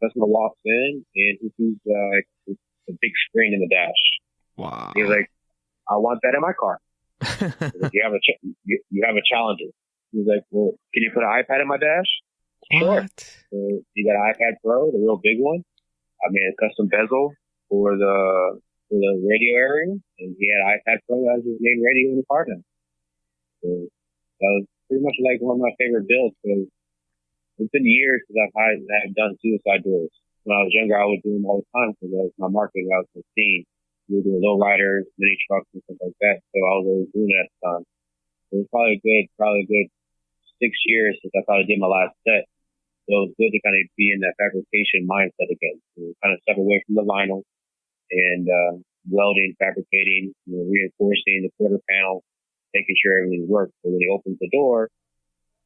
Customer walks in, and he sees a big screen in the dash. Wow. He's like, I want that in my car. Like, you have a Challenger. He's like, well, can you put an iPad in my dash? Sure. What? So he got an iPad Pro, the real big one. I made a custom bezel for the radio area, and he had an iPad Pro as his main radio in the car now. So that was pretty much like one of my favorite builds, because it's been years since I've done suicide doors. When I was younger, I would do them all the time because that was my market. I was 15. We were doing lowriders, mini trucks, and stuff like that. So I was always doing it at the time. It was probably a good 6 years since I probably did my last set. So it was good to kind of be in that fabrication mindset again. So kind of step away from the vinyl and welding, fabricating, reinforcing the quarter panel, making sure everything works. So when he opens the door,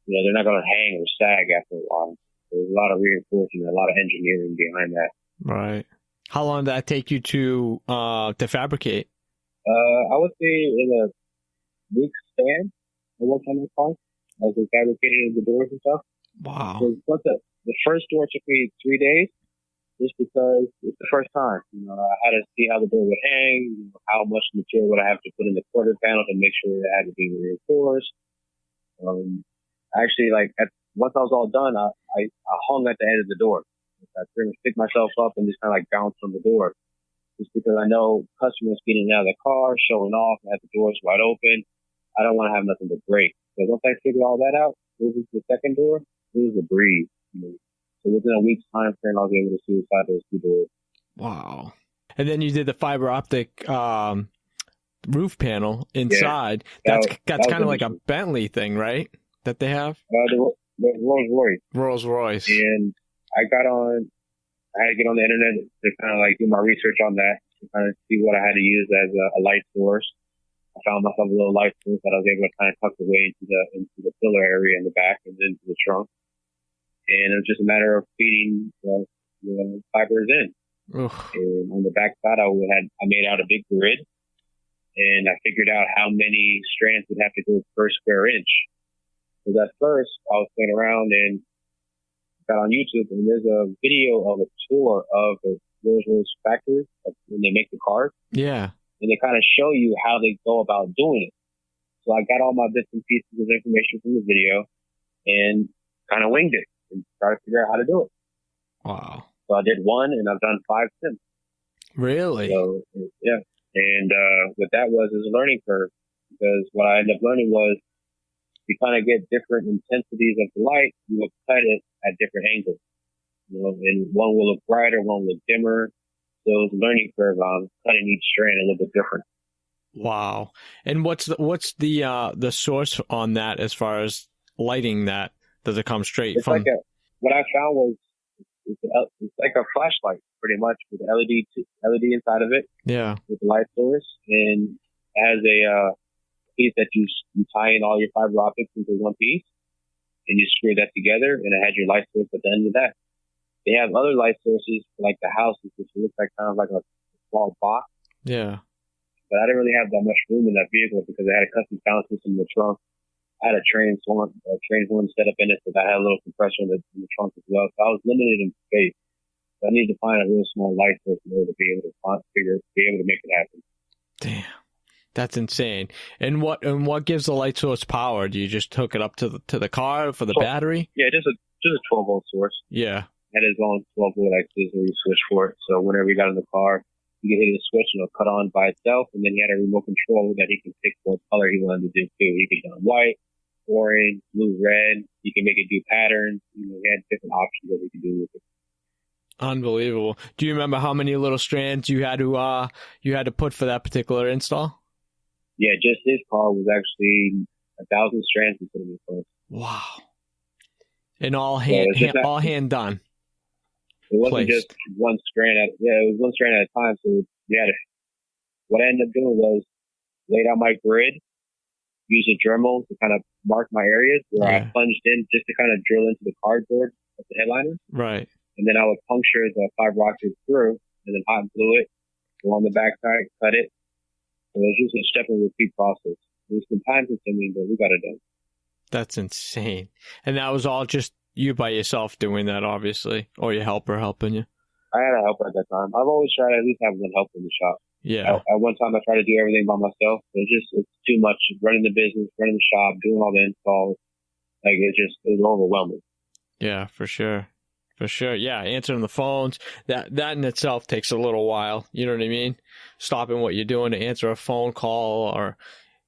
they're not going to hang or sag after a while. There's a lot of reinforcement, a lot of engineering behind that. Right. How long did that take you to fabricate? I would say in a week span, I worked on the car. I was fabricating the doors and stuff. Wow. So the first door took me 3 days, just because it's the first time. I had to see how the door would hang, how much material would I have to put in the quarter panel to make sure it had to be reinforced. Actually, once I was all done, I hung at the end of the door. I pretty much picked myself up and just kind of bounced on the door, just because I know customers getting out of the car, showing off, and have the doors wide open. I don't want to have nothing to break. So once I figured all that out, moving to the second door, it was a breeze. So within a week's time frame, I was able to suicide those 2 doors. Wow. And then you did the fiber optic roof panel inside. Yeah, that's kind of like a Bentley thing, right? That they have? The Rolls Royce. Rolls Royce. And I had to get on the internet to kind of do my research on that, to kind of see what I had to use as a light source. I found myself a little light source that I was able to kind of tuck away into the pillar area in the back and then into the trunk. And it was just a matter of feeding the fibers in. Oof. And on the back side, I made out a big grid, and I figured out how many strands would have to go per square inch. Because at first, I was playing around and got on YouTube, and there's a video of a tour of the Rolls Royce factory when they make the cars. Yeah. And they kind of show you how they go about doing it. So I got all my bits and pieces of information from the video and kind of winged it and tried to figure out how to do it. Wow. So I did one, and I've done 5 since. Really? So, yeah. And what that was is a learning curve, because what I ended up learning was you kind of get different intensities of the light. You will cut it at different angles. And one will look brighter, one will look dimmer. So it was a learning curve on cutting each strand a little bit different. Wow. And what's the source on that as far as lighting that? Does it come straight it's from? What I found was it's like a flashlight, pretty much, with the LED inside of it. Yeah. With the light source, and it has a piece that you tie in all your fiber optics into one piece. and you screw that together, and it had your light source at the end of that. They have other light sources for like the houses, which looks like kind of like a small box. Yeah. But I didn't really have that much room in that vehicle because I had a custom sound system in the trunk. I had a train horn set up in it, so I had a little compressor in the trunk as well. So I was limited in space. So I needed to find a real small light source in order to be able to make it happen. Damn. That's insane. And what gives the light source power? Do you just hook it up to the car for the battery? Yeah, just a 12-volt source. Yeah. Had his own 12-volt auxiliary switch for it. So whenever he got in the car, he could hit the switch and it'll cut on by itself. And then he had a remote control that he could pick what color he wanted to do too. He could do white, orange, blue, red. You can make it do patterns. He had different options that he could do with it. Unbelievable. Do you remember how many little strands you had to put for that particular install? Yeah, just his car was actually 1,000 strands he put in the car. Wow. And all hand done. It wasn't just one strand it was one strand at a time. So what I ended up doing was laid out my grid, use a Dremel to kind of mark my areas where I plunged in just to kind of drill into the cardboard of the headliner. Right. And then I would puncture the fiber optic through and then hot glue it, go on the backside, cut it. So it was just a step and repeat process. It was some time consuming, but we got it done. That's insane. And that was all just you by yourself doing that, obviously, or your helper helping you? I had a helper at that time. I've always tried to at least have one helper in the shop. Yeah. At one time, I tried to do everything by myself. It's too much running the business, running the shop, doing all the installs. Like, it was overwhelming. Yeah, for sure. For sure. Yeah, answering the phones, that in itself takes a little while. You know what I mean? Stopping what you're doing to answer a phone call or,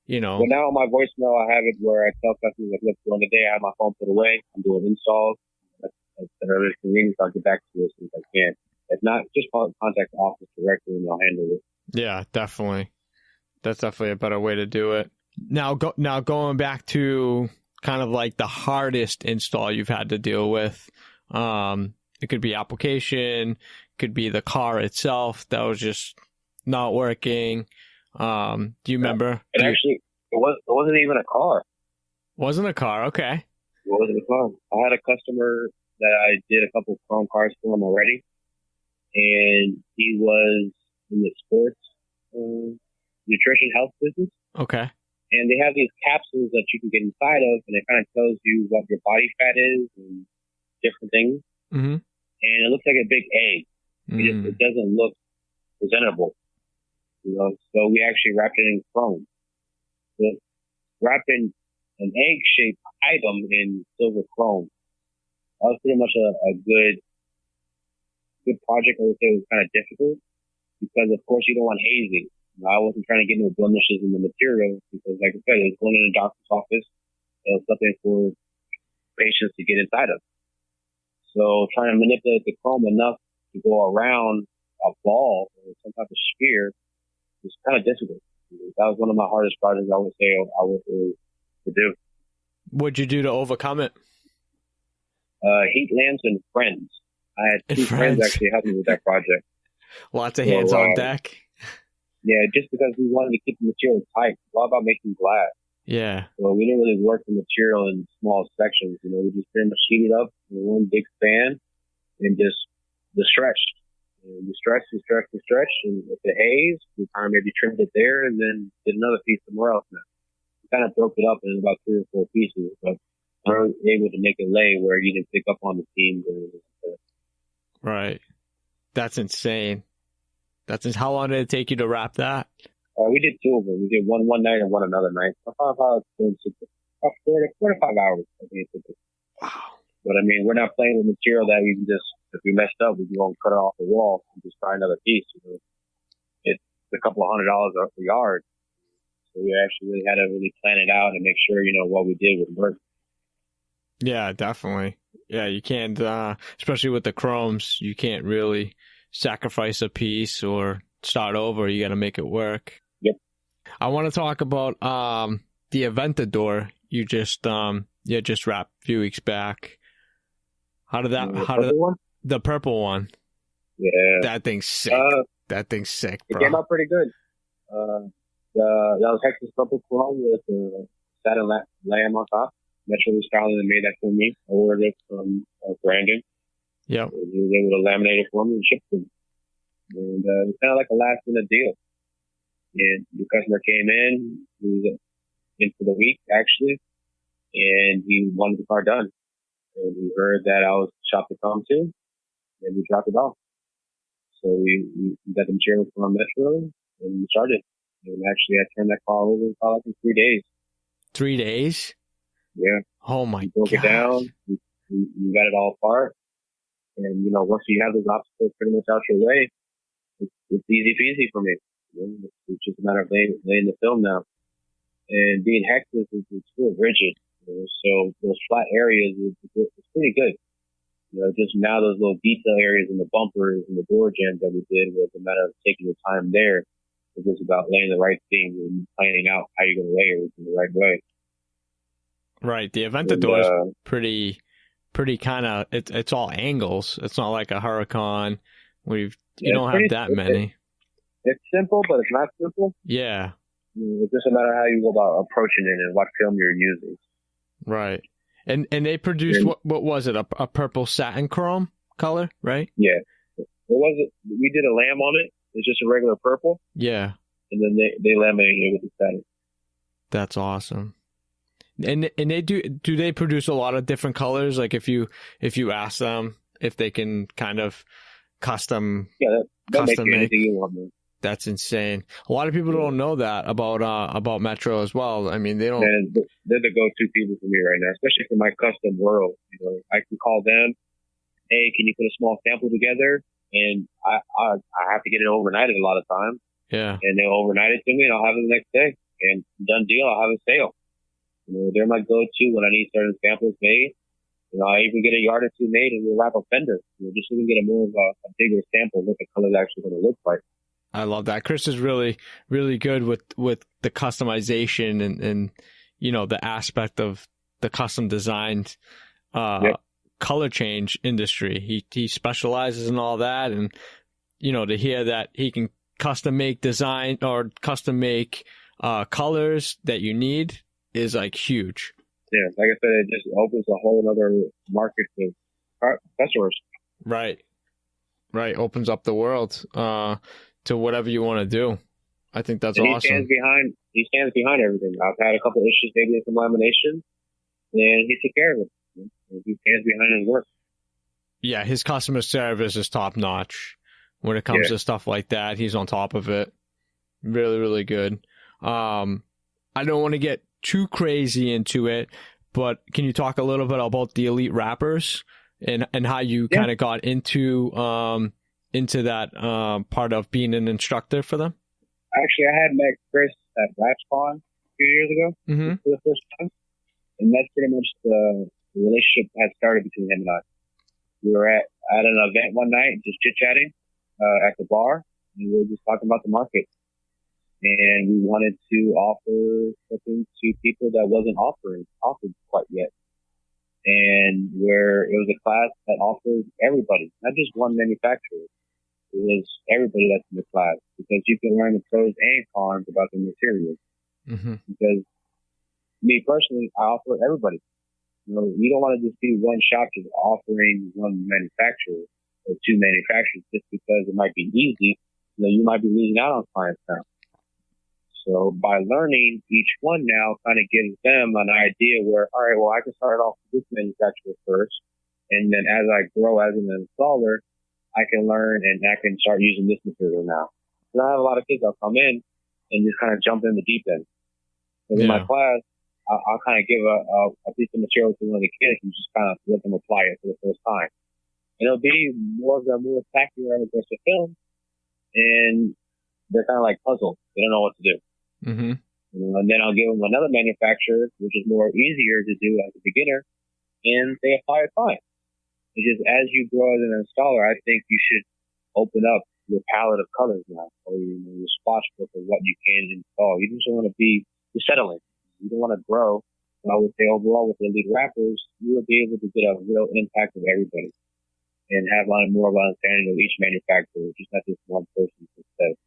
Well, now on my voicemail, I have it where I tell customers, like, look, during the day, I have my phone put away. I'm doing installs. At the earliest convenience, I'll get back to you as soon as I can. If not, just contact the office directly and I'll handle it. Yeah, definitely. That's definitely a better way to do it. Now going back to kind of like the hardest install you've had to deal with. It could be application, could be the car itself that was just not working. Do you remember? It wasn't even a car. Wasn't a car, okay. It wasn't a car. I had a customer that I did a couple of chrome cars for him already, and he was in the sports nutrition health business. Okay. And they have these capsules that you can get inside of, and it kind of tells you what your body fat is and different things. Mm-hmm. And it looks like a big egg. It doesn't look presentable. So we actually wrapped it in chrome. So wrapping an egg-shaped item in silver chrome. That was pretty much a good project. I would say it was kind of difficult because, of course, you don't want hazing. I wasn't trying to get into blemishes in the material because, like I said, it was going in a doctor's office. It was something for patients to get inside of. So trying to manipulate the chrome enough to go around a ball or some type of sphere was kind of difficult. That was one of my hardest projects I would say I was to do. What'd you do to overcome it? Heat lamps and friends. I had two friends actually help me with that project. Lots of hands on deck. Yeah, just because we wanted to keep the material tight. It's all about making glass. Yeah. So we didn't really work the material in small sections. We just pretty much heated up in one big span and just the stretch. And we stretched. And if it hazed, we kind of maybe trimmed it there and then did another piece somewhere else. Now, we kind of broke it up in about 3 or 4 pieces, but we were able to make it lay where you didn't pick up on the seams or anything like that. Right. That's insane. How long did it take you to wrap that? We did 2 of them. We did one night and one another night. About 4 to 5 hours. I think it took it. Wow. But I mean, we're not playing with material that we can just, if we messed up, we can go and cut it off the wall and just try another piece. It's a couple of $100 a yard. So we actually really had to really plan it out and make sure, what we did would work. Yeah, definitely. Yeah, you can't, especially with the chromes, you can't really sacrifice a piece or start over. You got to make it work. Yep. I want to talk about the Aventador you just wrapped a few weeks back. The purple one? Yeah. That thing's sick. That thing's sick, bro. It came out pretty good. That was Hexas purple chrome with satin lamb on top. Metro Styling that made that for me. I ordered it from Brandon. Yep. He was able to laminate it for me and ship it. And it's kind of like a last minute deal. And the customer came in, he was in for the week actually, and he wanted the car done. And we heard that I was the shop to come to, and we dropped it off. So we got the material from Metro, and we started. And actually, I turned that car over in probably like 3 days. 3 days? Yeah. Oh my god. We broke it down. We got it all apart. And, once you have those obstacles pretty much out your way, it's easy peasy for me. It's just a matter of laying the film now. And being hexes is real rigid. So those flat areas it's pretty good. Just now those little detail areas in the bumpers and the door jambs that we did was a matter of taking your time there. It's just about laying the right thing and planning out how you're going to layer it in the right way. Right. The Aventador is pretty kind of, it's all angles. It's not like a Huracan. You don't have that many. It's simple, but it's not simple. Yeah. It's just a matter of how you go about approaching it and what film you're using. Right. And they produced, what was it, a purple satin chrome color, right? Yeah. We did a lamb on it. It's just a regular purple. Yeah. And then they laminated it with the satin. That's awesome. And they do they produce a lot of different colors? Like if you ask them if they can kind of custom make anything you want, man. That's insane. A lot of people don't know that about Metro as well. I mean, they don't. Man, they're the go-to people for me right now, especially for my custom world. I can call them, hey, can you put a small sample together? And I have to get it overnighted a lot of times. Yeah. And they'll overnight it to me, and I'll have it the next day. And done deal, I'll have a sale. They're my go-to when I need certain samples made. I even get a yard or two made and we'll wrap a fender, just so we can get a more of a bigger sample of what the color is actually going to look like. I love that. Chris is really, really good with the customization and the aspect of the custom designed color change industry. He specializes in all that, and to hear that he can custom make design or custom make colors that you need is like huge. Yeah, like I said, it just opens a whole other market for customers. Right. Opens up the world to whatever you want to do. I think that's awesome. He stands behind everything. I've had a couple of issues, maybe with some lamination, and he took care of it. He stands behind his work. Yeah, his customer service is top notch when it comes to stuff like that. He's on top of it. Really, really good. I don't want to get too crazy into it, but can you talk a little bit about the Elite Wrappers and how you kind of got into that part of being an instructor for them? Actually, I had met Chris at RapsCon a few years ago for the first time, and that's pretty much the relationship had started between him and I. We were at an event one night, just chit-chatting at the bar, and we were just talking about the market. And we wanted to offer something to people that wasn't offered quite yet. And where it was a class that offered everybody, not just one manufacturer. It was everybody that's in the class, because you can learn the pros and cons about the materials. Mm-hmm. Because me personally, I offer everybody. You don't want to just be one shop just offering one manufacturer or two manufacturers just because it might be easy. You might be losing out on clients now. So by learning each one now kind of gives them an idea where, all right, well, I can start off with this manufacturer first. And then as I grow as an installer, I can learn and I can start using this material now. And I have a lot of kids that'll come in and just kind of jump in the deep end. So in my class, I'll kind of give a piece of material to one of the kids and just kind of let them apply it for the first time. And it'll be more of a more spectacular aggressive film. And they're kind of like puzzled. They don't know what to do. Mm-hmm. And then I'll give them another manufacturer, which is more easier to do as a beginner, and they apply it fine. It's just as you grow as an installer, I think you should open up your palette of colors now, or your swatch book of what you can install. You just don't want to be settling. You don't want to grow. And I would say overall with the Elite Wrappers, you will be able to get a real impact of everybody and have more of an understanding of each manufacturer, just not just one person instead.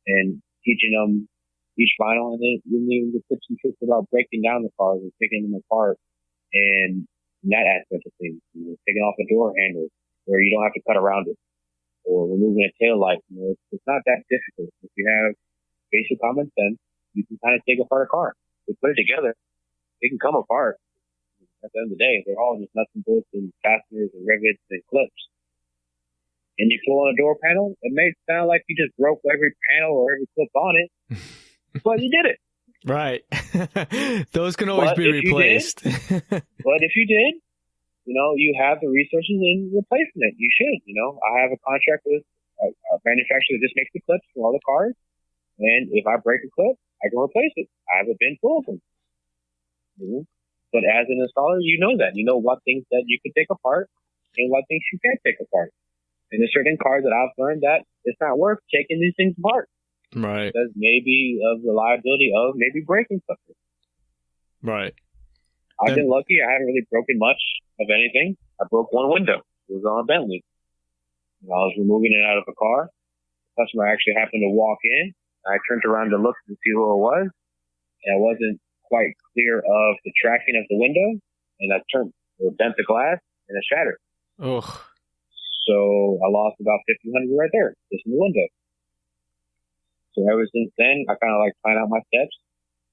And teaching them each vinyl, and then you need the tips and tricks about breaking down the cars and picking them apart and that aspect of things, taking off a door handle where you don't have to cut around it, or removing a tail light. It's not that difficult. If you have basic common sense, you can kind of take apart a car. You put it together, it can come apart. At the end of the day, they're all just nuts and bolts and fasteners and rivets and clips. And you pull on a door panel, it may sound like you just broke every panel or every clip on it, but you did it. Right. Those can always be replaced. But if you did, you have the resources in replacing it. You should. I have a contract with a manufacturer that just makes the clips for all the cars. And if I break a clip, I can replace it. I have a bin full of them. But as an installer, you know that. You know what things that you can take apart and what things you can't take apart. And there's certain cars that I've learned that it's not worth taking these things apart. Right. Because maybe of the liability of maybe breaking something. Right. I've been lucky. I haven't really broken much of anything. I broke one window. It was on a Bentley. I was removing it out of a car. The customer actually happened to walk in. I turned around to look to see who it was. And I wasn't quite clear of the tracking of the window. And I bent the glass and it shattered. Ugh. So I lost about $1,500 right there, just in the window. So ever since then, I kind of plan out my steps,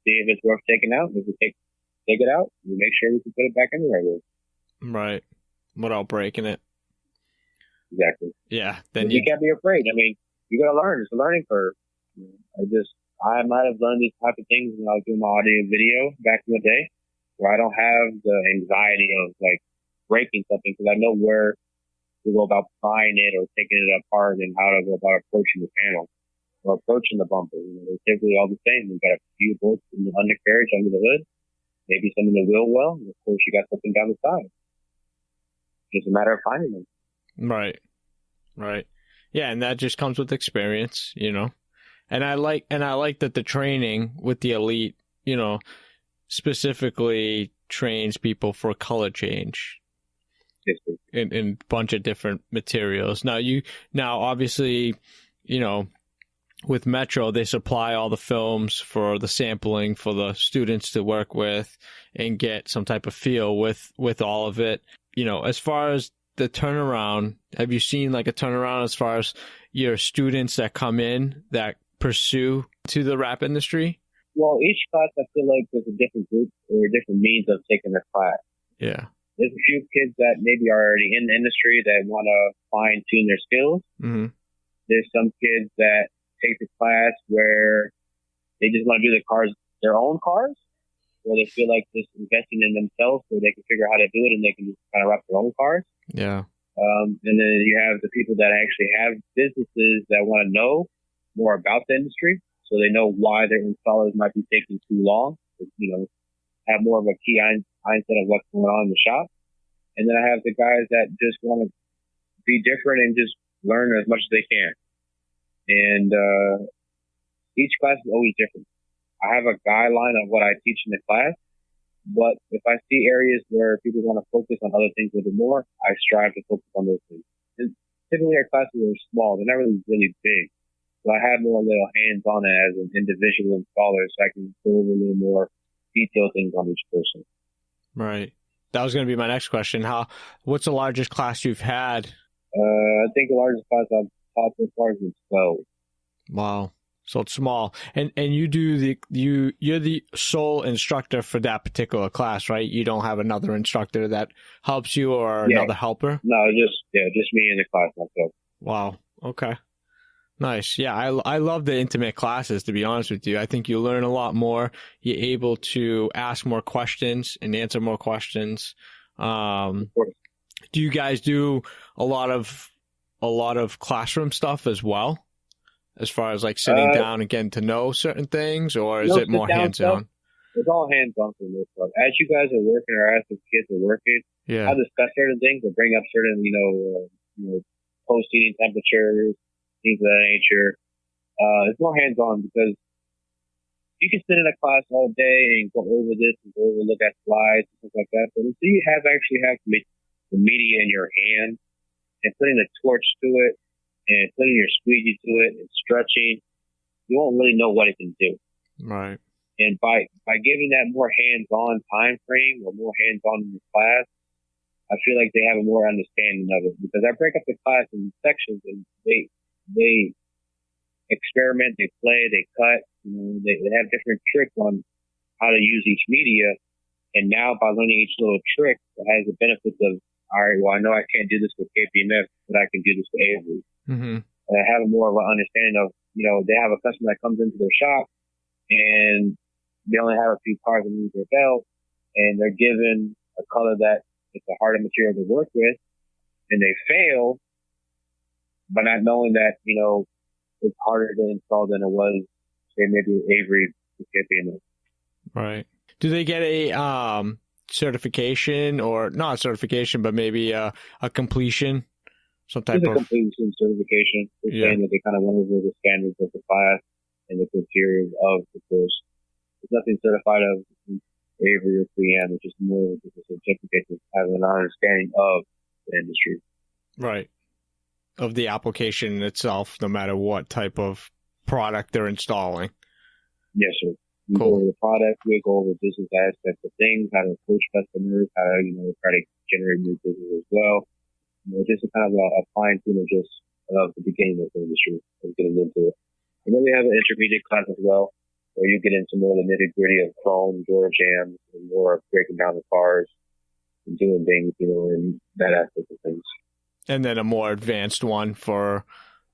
see if it's worth taking out. If we take it out, we make sure we can put it back in the right way. Right. Without breaking it. Exactly. Yeah. Then you can't be afraid. I mean, you got to learn. It's a learning curve. I might have learned these type of things when I was doing my audio and video back in the day, where I don't have the anxiety of breaking something because I know where to go about buying it or taking it apart and how to go about approaching the panel or approaching the bumper. They're typically all the same. You've got a few bolts in the undercarriage, under the hood, maybe some in the wheel well, and of course you got something down the side. It's a matter of finding them. Right. Right. Yeah, and that just comes with experience, And I like that the training with the Elite, specifically trains people for color change. In a bunch of different materials. Now obviously, with Metro, they supply all the films for the sampling for the students to work with and get some type of feel with all of it. As far as the turnaround, have you seen a turnaround as far as your students that come in that pursue to the wrap industry? Well, each class, I feel like there's a different group or a different means of taking the class. Yeah. There's a few kids that maybe are already in the industry that want to fine tune their skills. Mm-hmm. There's some kids that take the class where they just want to do their own cars, where they feel like just investing in themselves so they can figure out how to do it and they can just kind of wrap their own cars. Yeah. And then you have the people that actually have businesses that want to know more about the industry, so they know why their installers might be taking too long. Have more of a key mindset of what's going on in the shop. And then I have the guys that just want to be different and just learn as much as they can. And each class is always different. I have a guideline of what I teach in the class, but if I see areas where people want to focus on other things a little bit more, I strive to focus on those things. And typically our classes are small. They're not really big. So I have more little hands-on it as an individual installer, so I can go over a little more detailed things on each person. Right. That was going to be my next question. What's the largest class you've had? I think the largest class I've taught so far is 12. Wow. So it's small. And you're the sole instructor for that particular class, right? You don't have another instructor that helps you or another helper? No, just me in the class myself. Wow. Okay. Nice. Yeah, I love the intimate classes, to be honest with you. I think you learn a lot more. You're able to ask more questions and answer more questions. Do you guys do a lot of classroom stuff as well? As far as sitting down and getting to know certain things, or is it more hands-on? It's all hands-on for the most part. As you guys are working or as the kids are working, I'll discuss certain things or bring up certain, post-heating temperatures, things of that nature. It's more hands-on because you can sit in a class all day and go over this and go over, look at slides and stuff like that. But until you actually have the media in your hand and putting a torch to it and putting your squeegee to it and stretching, you won't really know what it can do. Right. And by giving that more hands-on time frame or more hands-on in the class, I feel like they have a more understanding of it, because I break up the class in sections and they experiment, they play, they cut, they have different tricks on how to use each media. And now by learning each little trick, it has the benefits of, all right, well, I know I can't do this with KPMF, but I can do this with Avery. Mm-hmm. And I have more of an understanding of, they have a customer that comes into their shop and they only have a few cars underneath their belt, and they're given a color that it's a harder material to work with, and they fail by not knowing that, it's harder to install than it was, say, maybe Avery with KPMF. Right. Do they get a certification, or not certification, but maybe a completion, some type of completion certification? They're saying that they kind of went over the standards of the class and the criteria of the course. There's nothing certified of Avery or 3M. It's just more of a certificate to have an understanding of the industry. Right. Of the application itself, no matter what type of product they're installing. Yes, sir. We go over the product, we go over business aspects of things, how to approach customers, how to, try to generate new business as well. Just a kind of a fine tune of just the beginning of the industry and getting into it. And then we have an intermediate class as well, where you get into more of the nitty gritty of chrome, door jams, and more of breaking down the cars and doing things, and that aspect of things. And then a more advanced one for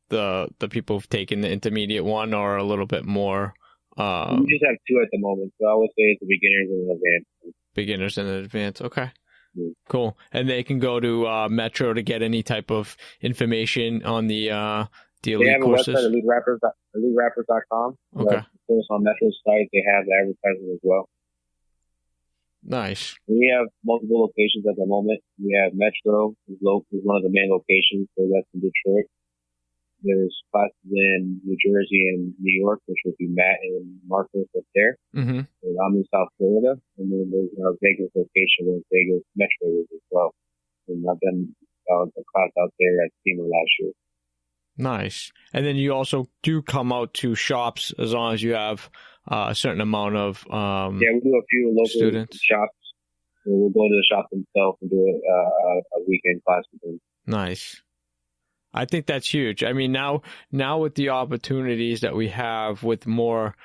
the people who've taken the intermediate one, or a little bit more. We just have two at the moment, so I would say it's the beginners and the advanced. Beginners and advanced, okay. Yeah. Cool. And they can go to Metro to get any type of information on the elite courses? They have a website, eliterappers.com. Okay. Of course, on Metro's site, they have the advertising as well. Nice. We have multiple locations at the moment. We have Metro is one of the main locations, so that's in Detroit. There's classes in New Jersey and New York, which would be Matt and Marcos up there. Mm-hmm. And I'm in South Florida, and then there's our Vegas location where Vegas Metro is as well. And I've done a class out there at SEMA last year. Nice. And then you also do come out to shops as long as you have a certain amount of we do a few local students. Shops. We'll go to the shop themselves and do a weekend class with them. Nice. I think that's huge. I mean, now with the opportunities that we have with more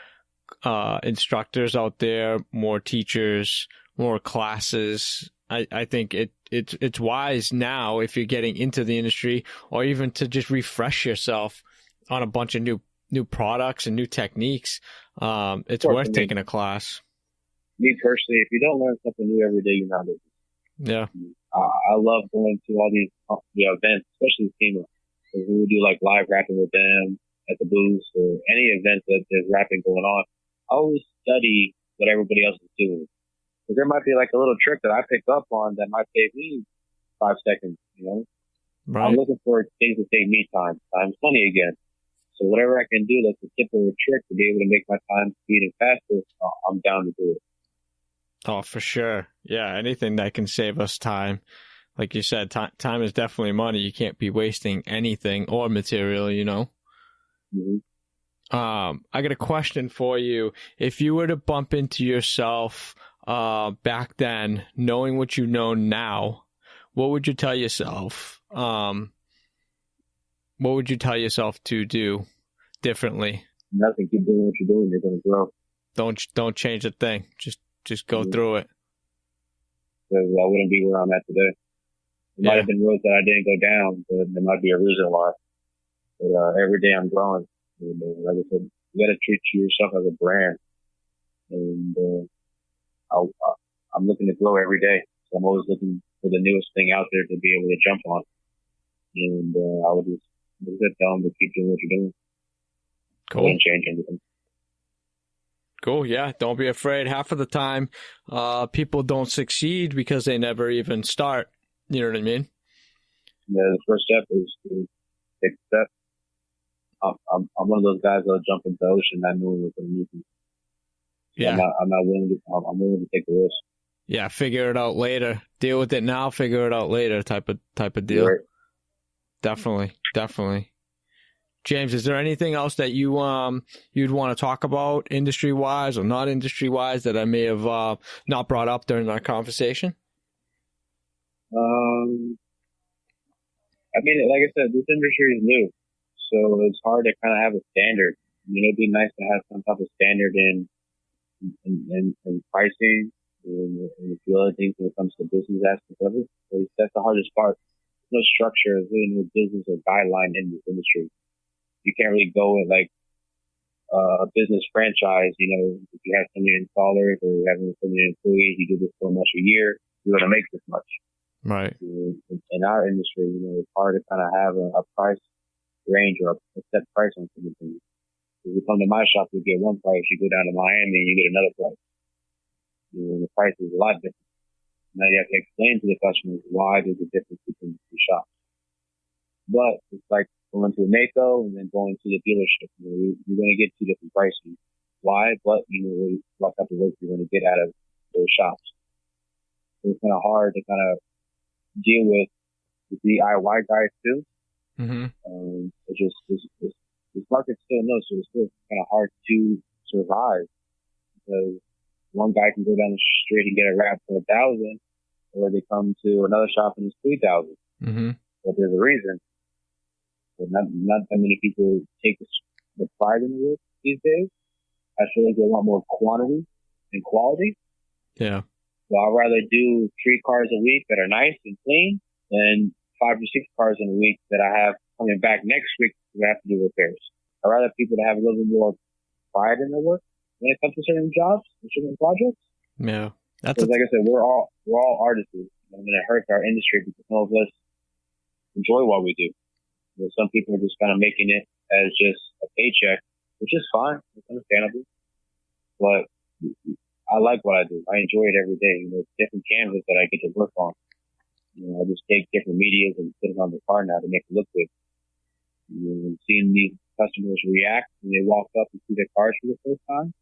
instructors out there, more teachers, more classes, I think it's wise now, if you're getting into the industry, or even to just refresh yourself on a bunch of new products and new techniques. It's worth taking a class. Me personally, if you don't learn something new every day, you're not busy. Yeah. I love going to all these events, especially SEMA. We would do like live rapping with them at the booth, or any event that there's rapping going on. I always study what everybody else is doing. Because there might be like a little trick that I pick up on that might save me 5 seconds, Right. I'm looking for things that save me time. Time's money again. So whatever I can do that's a simple trick to be able to make my time speed and faster, I'm down to do it. Oh, for sure. Yeah, anything that can save us time. Like you said, time is definitely money. You can't be wasting anything or material, Mm-hmm. I got a question for you. If you were to bump into yourself back then, knowing what you know now, what would you tell yourself? What would you tell yourself to do differently? Nothing. Keep doing what you're doing. You're going to grow. Don't change a thing. Just go through it. Because I wouldn't be where I'm at today. It might have been roads that I didn't go down, but there might be a reason why. But every day I'm growing. And, like I said, you got to treat yourself as a brand. And I'm looking to grow every day. So I'm always looking for the newest thing out there to be able to jump on. And I would just tell them to keep doing what you're doing. Cool. Don't change anything. Cool, yeah. Don't be afraid. Half of the time, people don't succeed because they never even start. You know what I mean? Yeah, the first step is to take a step. I'm one of those guys that'll jump into the ocean not knowing what's going to meet me. Yeah. I'm willing to take a risk. Yeah, figure it out later. Deal with it now, figure it out later type of deal. Right. Definitely. James, is there anything else that you'd want to talk about industry wise or not industry wise that I may have not brought up during our conversation? I mean, like I said, this industry is new, so it's hard to kind of have a standard. I mean, it'd be nice to have some type of standard in pricing and a few other things when it comes to business aspects of it. So that's the hardest part. There's no structure, there's really no business or guideline in this industry. You can't really go with like a business franchise. You know, if you have so many installers or you have so many employees, you do this so much a year, you're going to make this much. Right. In our industry, you know, it's hard to kind of have a price range or a set price on something. If you come to my shop, you get one price. You go down to Miami, you get another price. You know, the price is a lot different. Now you have to explain to the customers why there's a difference between the two shops. But it's like going to a Mako and then going to the dealership. You know, you're going to get two different prices. Why? But you know what type of work you're going to get out of those shops. So it's kind of hard to kind of deal with the DIY guys too. Mm-hmm. This market's still new, so it's still kind of hard to survive because one guy can go down the street and get a wrap for $1,000, or they come to another shop and it's $3,000. Mm-hmm. But there's a reason. But not that many people take the pride in the work these days. I feel like they want more quantity and quality. Yeah. So I'd rather do 3 cars a week that are nice and clean than 5 to 6 cars in a week that I have coming back next week to have to do repairs. I'd rather people to have a little bit more pride in their work when it comes to certain jobs and certain projects. Yeah. Because like I said, we're all artists, and it hurts our industry because some of us enjoy what we do. You know, some people are just kind of making it as just a paycheck, which is fine. It's understandable. But I like what I do. I enjoy it every day. You know, it's different canvas that I get to work on. You know, I just take different medias and put it on the car now to make it look good. You know, and seeing these customers react when they walk up and see their cars for the first time,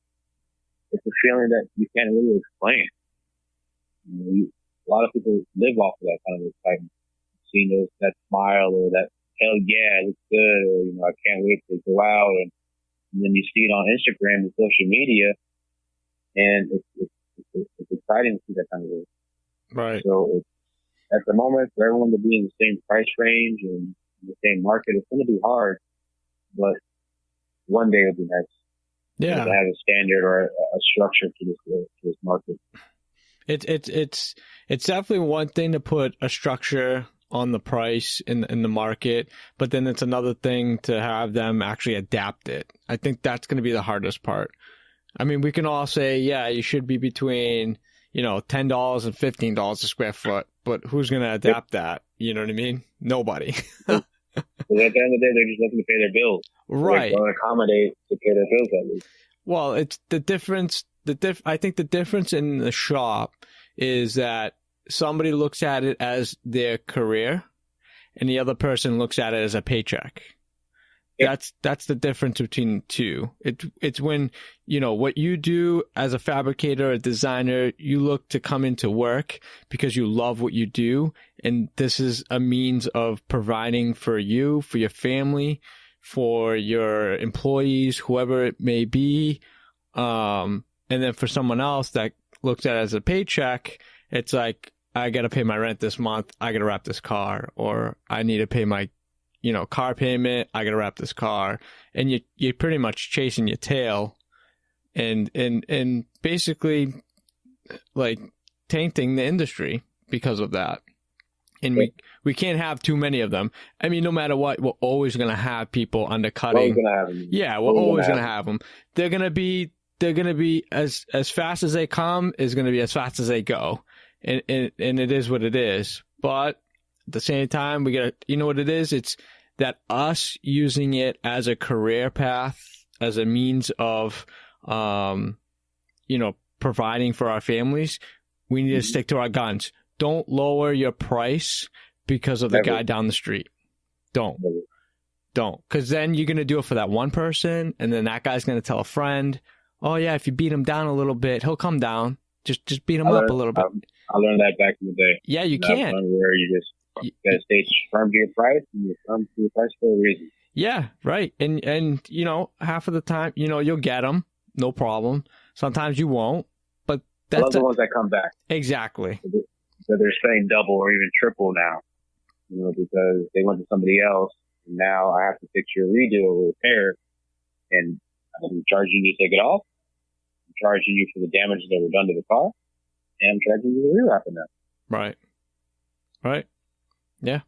it's a feeling that you can't really explain. You know, a lot of people live off of that kind of excitement. Seeing that smile or that, hell yeah, it looks good, or, you know, I can't wait to go out. And then you see it on Instagram and social media, and it's exciting to see that kind of work. Right. So at the moment, for everyone to be in the same price range and the same market, it's going to be hard, but one day it'll be nice. Yeah. To have a standard or a structure to this market. It's definitely one thing to put a structure on the price in the market, but then it's another thing to have them actually adapt it. I think that's going to be the hardest part. I mean, we can all say, yeah, you should be between, you know, $10 and $15 a square foot, but who's going to adapt that? You know what I mean? Nobody. Because at the end of the day, they're just looking to pay their bills. Right. They're going to accommodate to pay their bills at least. Well, it's the difference. I think the difference in the shop is that somebody looks at it as their career and the other person looks at it as a paycheck. Yep. That's the difference between the two. It's when, you know, what you do as a fabricator, a designer, you look to come into work because you love what you do. And this is a means of providing for you, for your family, for your employees, whoever it may be. And then for someone else that looks at it as a paycheck, it's like, I got to pay my rent this month. I got to wrap this car, or I need to pay my, you know, car payment. I got to wrap this car. And you're pretty much chasing your tail and basically like tainting the industry because of that. And we can't have too many of them. I mean, no matter what, we're always going to have people undercutting. We're always going to have them. Yeah, we're always going to have them. They're going to be as fast as they come is going to be as fast as they go. And it is what it is. But at the same time, we got, you know what it is? It's that us using it as a career path, as a means of, you know, providing for our families. We need to stick to our guns. Don't lower your price because of the guy down the street. Don't. Because then you're going to do it for that one person, and then that guy's going to tell a friend, oh, yeah, if you beat him down a little bit, he'll come down. Just beat him up a little bit. I learned that back in the day. Yeah, you can. Where you just got to stay firm to your price, and you're firm to your price for a reason. Yeah, right. And you know, half of the time, you know, you'll get them, no problem. Sometimes you won't, but I love that's the ones that come back. exactly. So they're saying double or even triple now, you know, because they went to somebody else. And now I have to fix your redo or repair, and I'm charging you to take it off. I'm charging you for the damages that were done to the car, and I'm charging you the rewrapping now. Right. Right. Yeah.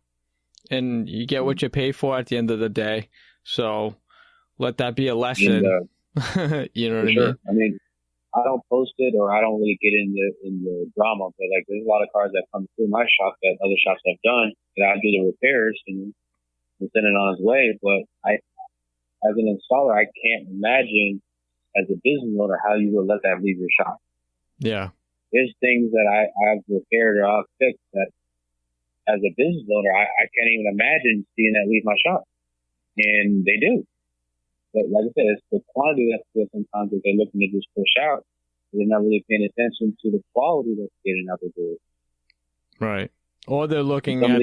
And you get what you pay for at the end of the day. So let that be a lesson. And, you know what I sure. mean? I mean, I don't post it or I don't really get in the drama, but like there's a lot of cars that come through my shop that other shops have done that I do the repairs and send it on its way. But as an installer, I can't imagine as a business owner how you would let that leave your shop. Yeah. There's things that I've repaired or I've fixed that as a business owner, I can't even imagine seeing that leave my shop. And they do. But like I said, it's the quantity that's there sometimes that they're looking to just push out. They're not really paying attention to the quality that's getting out the door. Right. Or they're looking at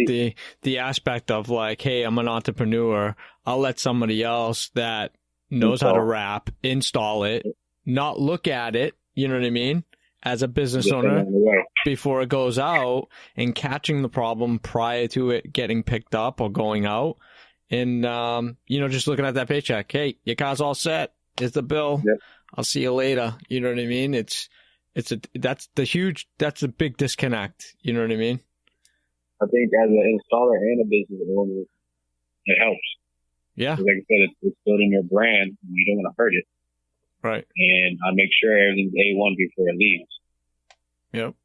the aspect of like, hey, I'm an entrepreneur. I'll let somebody else that knows how to wrap install it, not look at it. You know what I mean? As a business owner, before it goes out, and catching the problem prior to it getting picked up or going out. And, you know, just looking at that paycheck. Hey, your car's all set. Here's the bill. Yep. I'll see you later. You know what I mean? That's a big disconnect. You know what I mean? I think as an installer and a business owner, it helps. Yeah. Like I said, it's building your brand, and you don't want to hurt it. Right. And I make sure everything's A1 before it leaves. Yep.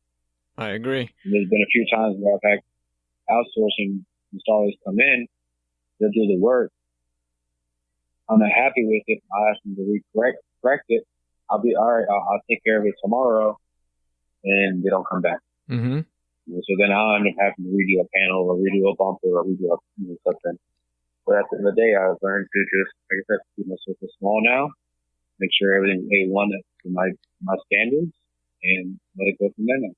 I agree. There's been a few times where I've had outsourcing installers come in, they'll do the work. I'm not happy with it. I ask them to correct it. I'll be all right. I'll take care of it tomorrow, and they don't come back. Mm-hmm. So then I'll end up having to redo a panel or redo a bumper or redo something. But at the end of the day, I've learned to just, like I said, keep myself small now, make sure everything's A1 to my standards, and let it go from there now.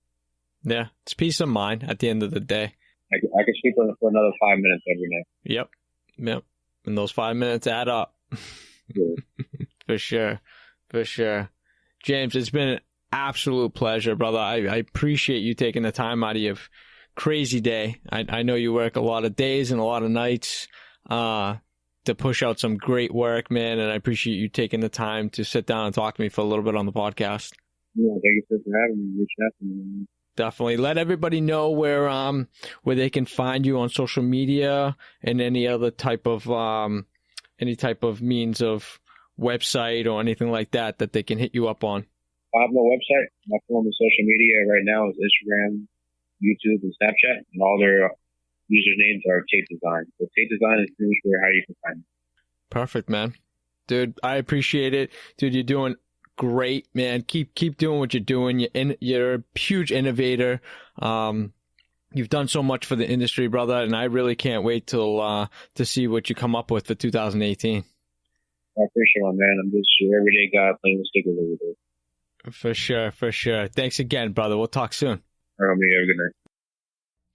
Yeah, it's peace of mind at the end of the day. I can sleep on it for another 5 minutes every night. Yep. And those 5 minutes add up. Yeah. For sure. James, it's been an absolute pleasure, brother. I appreciate you taking the time out of your crazy day. I know you work a lot of days and a lot of nights to push out some great work, man. And I appreciate you taking the time to sit down and talk to me for a little bit on the podcast. Yeah, thank you for having me. Reaching out to me. Definitely. Let everybody know where they can find you on social media and any other type of means of website or anything like that they can hit you up on. I have no website. My form of social media right now is Instagram, YouTube, and Snapchat, and all their usernames are Tate Design. So Tate Design is pretty much how you can find me. Perfect, man. Dude, I appreciate it. Dude, you're doing great, man. Keep doing what you're doing. You're a huge innovator. You've done so much for the industry, brother, and I really can't wait till to see what you come up with for 2018. I appreciate it, man. I'm just your everyday guy playing with stickers every day. For sure. Thanks again, brother. We'll talk soon. All right, have a good night.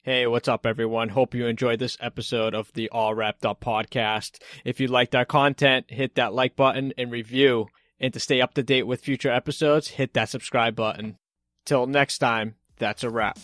Hey, what's up, everyone? Hope you enjoyed this episode of the All Wrapped Up podcast. If you liked our content, hit that like button and review. And to stay up to date with future episodes, hit that subscribe button. Till next time, that's a wrap.